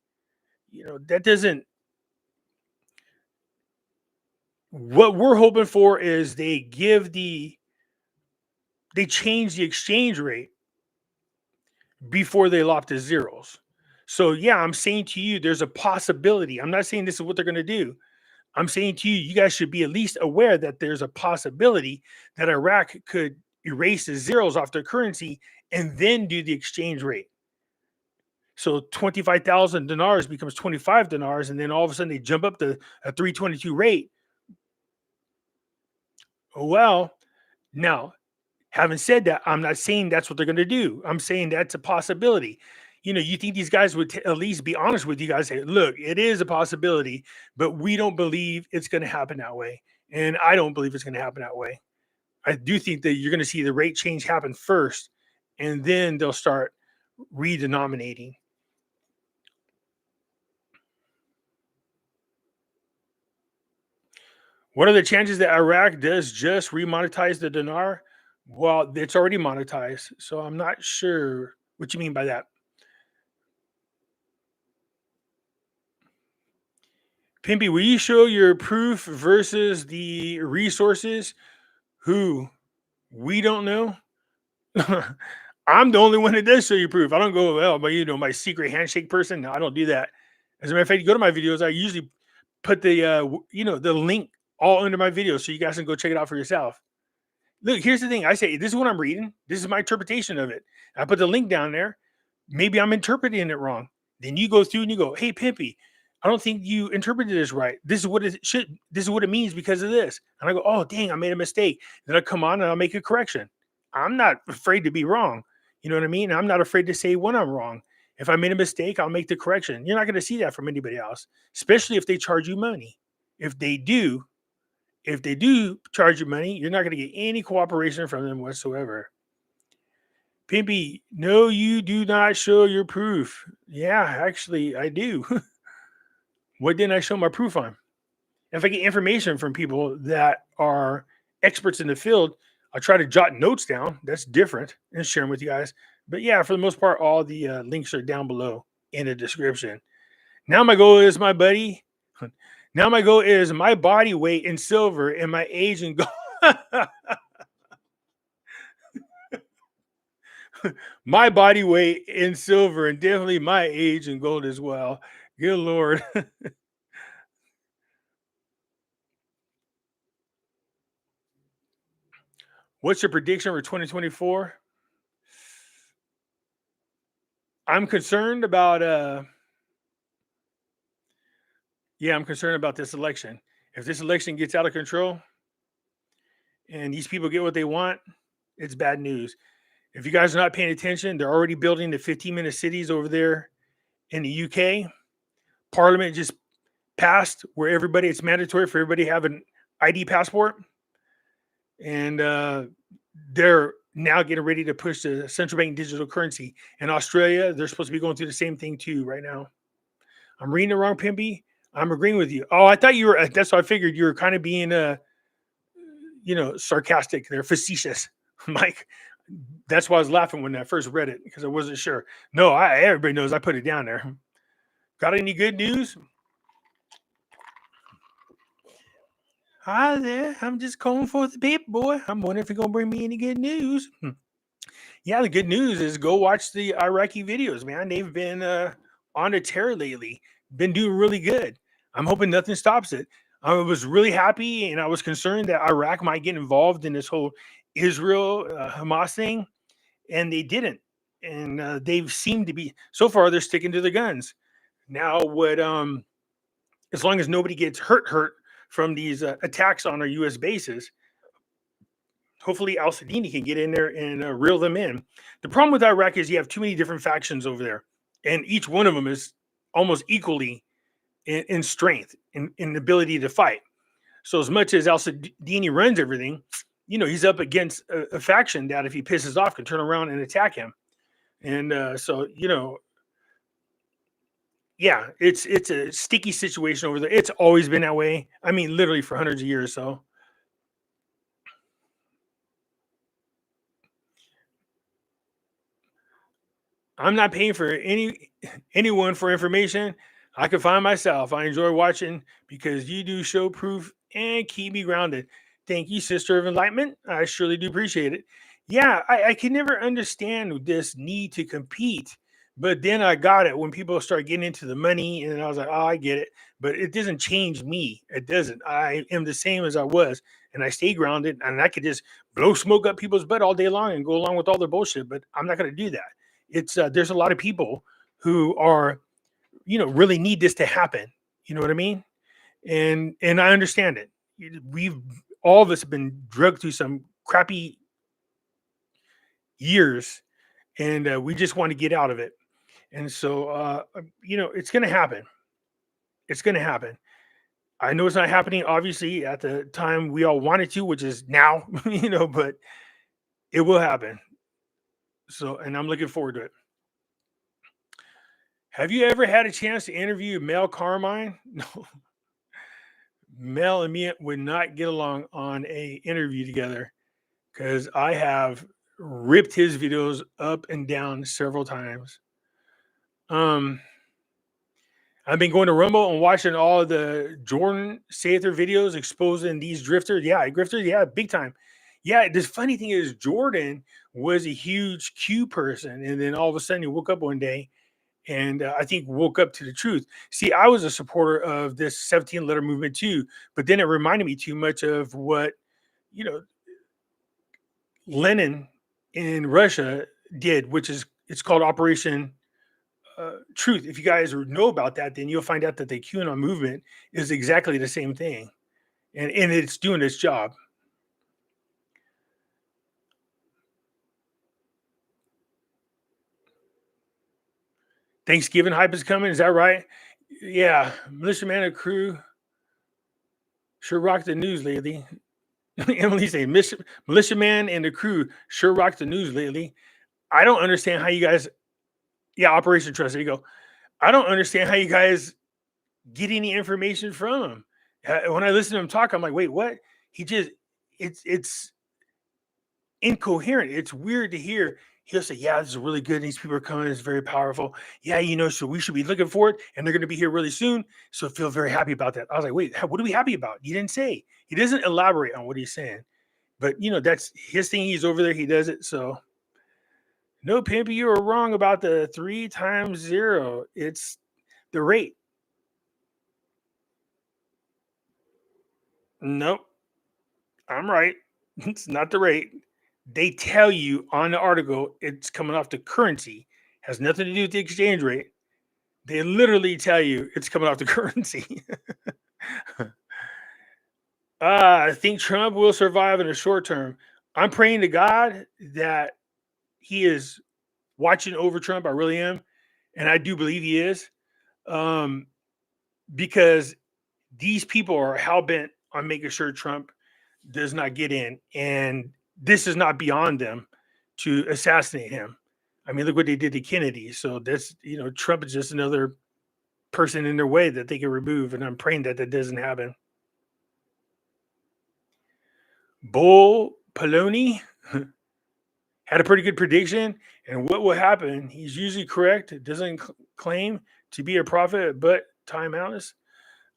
that doesn't. What we're hoping for is they change the exchange rate before they lop the zeros. So yeah, I'm saying to you, there's a possibility. I'm not saying this is what they're going to do. I'm saying to you, you guys should be at least aware that there's a possibility that Iraq could erase the zeros off their currency and then do the exchange rate. So 25,000 dinars becomes 25 dinars, and then all of a sudden they jump up to a 322 rate. Well, now having said that, I'm not saying that's what they're going to do. I'm saying that's a possibility. you think these guys would at least be honest with you guys, say, look, it is a possibility, but we don't believe it's going to happen that way. And I don't believe it's going to happen that way. I do think that you're going to see the rate change happen first, and then they'll start redenominating. What are the chances that Iraq does just remonetize the dinar? Well, it's already monetized, so I'm not sure what you mean by that. Pimpy, will you show your proof versus the resources? Who? We don't know. I'm the only one that does show you proof. I don't go, well, but my secret handshake person. No, I don't do that. As a matter of fact, you go to my videos, I usually put the link all under my videos so you guys can go check it out for yourself. Look, here's the thing. I say, this is what I'm reading. This is my interpretation of it. I put the link down there. Maybe I'm interpreting it wrong. Then you go through and you go, hey, Pimpy, I don't think you interpreted this right. This is what it should, this is what it means because of this. And I go, oh, dang, I made a mistake. Then I come on and I'll make a correction. I'm not afraid to be wrong. You know what I mean? I'm not afraid to say when I'm wrong. If I made a mistake, I'll make the correction. You're not going to see that from anybody else, especially if they charge you money. If they do, if they do charge you money, you're not going to get any cooperation from them whatsoever. Pimpy, no, you do not show your proof. Yeah, actually, I do. What didn't I show my proof on? If I get information from people that are experts in the field, I try to jot notes down. That's different and share them with you guys. But yeah, for the most part, all the links are down below in the description. Now my goal is my buddy. Now my goal is my body weight in silver and my age in gold. My body weight in silver and definitely my age in gold as well. Good Lord. What's your prediction for 2024? I'm concerned about I'm concerned about this election. If this election gets out of control and these people get what they want, it's bad news. If you guys are not paying attention, they're already building the 15-minute cities over there in the UK. Parliament just passed where it's mandatory for everybody to have an ID passport. And they're now getting ready to push the central bank digital currency. In Australia, they're supposed to be going through the same thing too right now. I'm reading it wrong, Pimpy. I'm agreeing with you. Oh, I thought you were. That's what I figured you were kind of being, sarcastic. They're facetious, Mike. That's why I was laughing when I first read it because I wasn't sure. No, everybody knows I put it down there. Got any good news? Hi there. I'm just calling for the paper, boy. I'm wondering if you're gonna bring me any good news. Yeah, the good news is go watch the Iraqi videos, man. They've been on a tear lately. Been doing really good. I'm hoping nothing stops it. I was really happy, and I was concerned that Iraq might get involved in this whole Israel Hamas thing, and they didn't. And they've seemed to be so far. They're sticking to the guns. Now, what? As long as nobody gets hurt from these attacks on our U.S. bases, hopefully Al Sadini can get in there and reel them in. The problem with Iraq is you have too many different factions over there, and each one of them is almost equally in strength, in ability to fight. So as much as Al Sadini runs everything, he's up against a faction that if he pisses off can turn around and attack him. And yeah, it's a sticky situation over there. It's always been that way. I mean, literally for hundreds of years. So I'm not paying for anyone for information. I can find myself. I enjoy watching because you do show proof and keep me grounded. Thank you, Sister of Enlightenment. I surely do appreciate it. Yeah, I can never understand this need to compete. But then I got it when people start getting into the money, and I was like, oh, I get it. But it doesn't change me. It doesn't. I am the same as I was, and I stay grounded, and I could just blow smoke up people's butt all day long and go along with all their bullshit. But I'm not going to do that. It's there's a lot of people who are, really need this to happen. You know what I mean? And I understand it. We've all of us have been drugged through some crappy years, and we just want to get out of it. And so, it's going to happen. It's going to happen. I know it's not happening, obviously, at the time we all want it to, which is now, but it will happen. So, and I'm looking forward to it. Have you ever had a chance to interview Mel Carmine? No, Mel and me would not get along on a interview together because I have ripped his videos up and down several times. Um, I've been going to Rumble and watching all of the Jordan Sather videos exposing these drifters. Yeah, grifters. Yeah, big time. Yeah, the funny thing is Jordan was a huge Q person, and then all of a sudden he woke up one day and I think woke up to the truth. See, I was a supporter of this 17 letter movement too, but then it reminded me too much of what you know Lenin in Russia did, which is it's called Operation Truth. If you guys know about that, then you'll find out that the QAnon movement is exactly the same thing, and it's doing its job. Thanksgiving hype is coming. Is that right? Yeah, Militia Man and crew sure rocked the news lately. Emily saying Militia Man and the crew sure rocked the news lately. I don't understand how you guys. Yeah, Operation Trust. There you go. I don't understand how you guys get any information from him. When I listen to him talk, I'm like, wait, what? He just it's incoherent. It's weird to hear. He'll say, "Yeah, this is really good. These people are coming. It's very powerful. Yeah, so we should be looking for it, and they're going to be here really soon. So feel very happy about that." I was like, "Wait, what are we happy about?" He didn't say. He doesn't elaborate on what he's saying. But that's his thing. He's over there. He does it. So no, Pimpy, you were wrong about the 3 times 0. It's the rate. Nope, I'm right. It's not the rate. They tell you on the article it's coming off the currency. Has nothing to do with the exchange rate. They literally tell you it's coming off the currency. I think Trump will survive in the short term. I'm praying to God that he is watching over Trump. I really am. And I do believe he is. Um, because these people are hell bent on making sure Trump does not get in. And this is not beyond them to assassinate him. I mean, look what they did to Kennedy. So Trump is just another person in their way that they can remove. And I'm praying that that doesn't happen. Bull Poloni had a pretty good prediction. And what will happen? He's usually correct. It doesn't claim to be a prophet, but time out.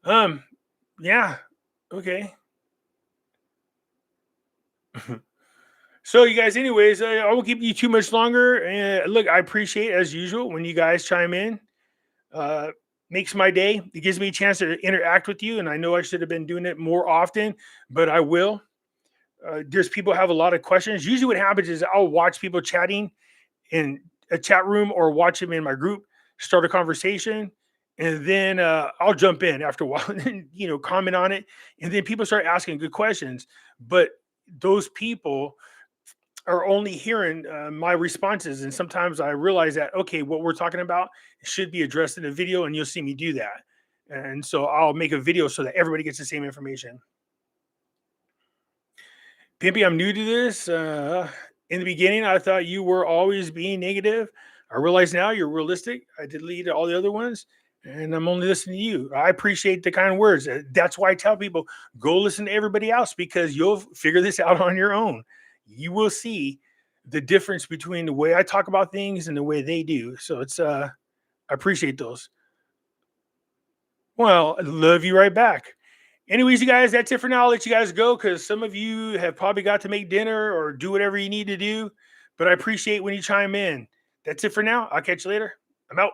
Um, yeah, okay. So, you guys, anyways, I won't keep you too much longer. And look, I appreciate as usual when you guys chime in. Uh, Makes my day. It gives me a chance to interact with you, and I know I should have been doing it more often, but I will. There's people have a lot of questions. Usually, what happens is I'll watch people chatting in a chat room or watch them in my group, start a conversation, and then I'll jump in after a while and comment on it, and then people start asking good questions. But those people are only hearing my responses, and sometimes I realize that okay, what we're talking about should be addressed in a video, and you'll see me do that. And so I'll make a video so that everybody gets the same information. Pimpy, I'm new to this. In the beginning, I thought you were always being negative. I realize now you're realistic. I deleted all the other ones, and I'm only listening to you. I appreciate the kind words. That's why I tell people go listen to everybody else because you'll figure this out on your own. You will see the difference between the way I talk about things and the way they do. So I appreciate those. Well, I love you right back. Anyways, you guys, that's it for now. I'll let you guys go because some of you have probably got to make dinner or do whatever you need to do. But I appreciate when you chime in. That's it for now. I'll catch you later. I'm out.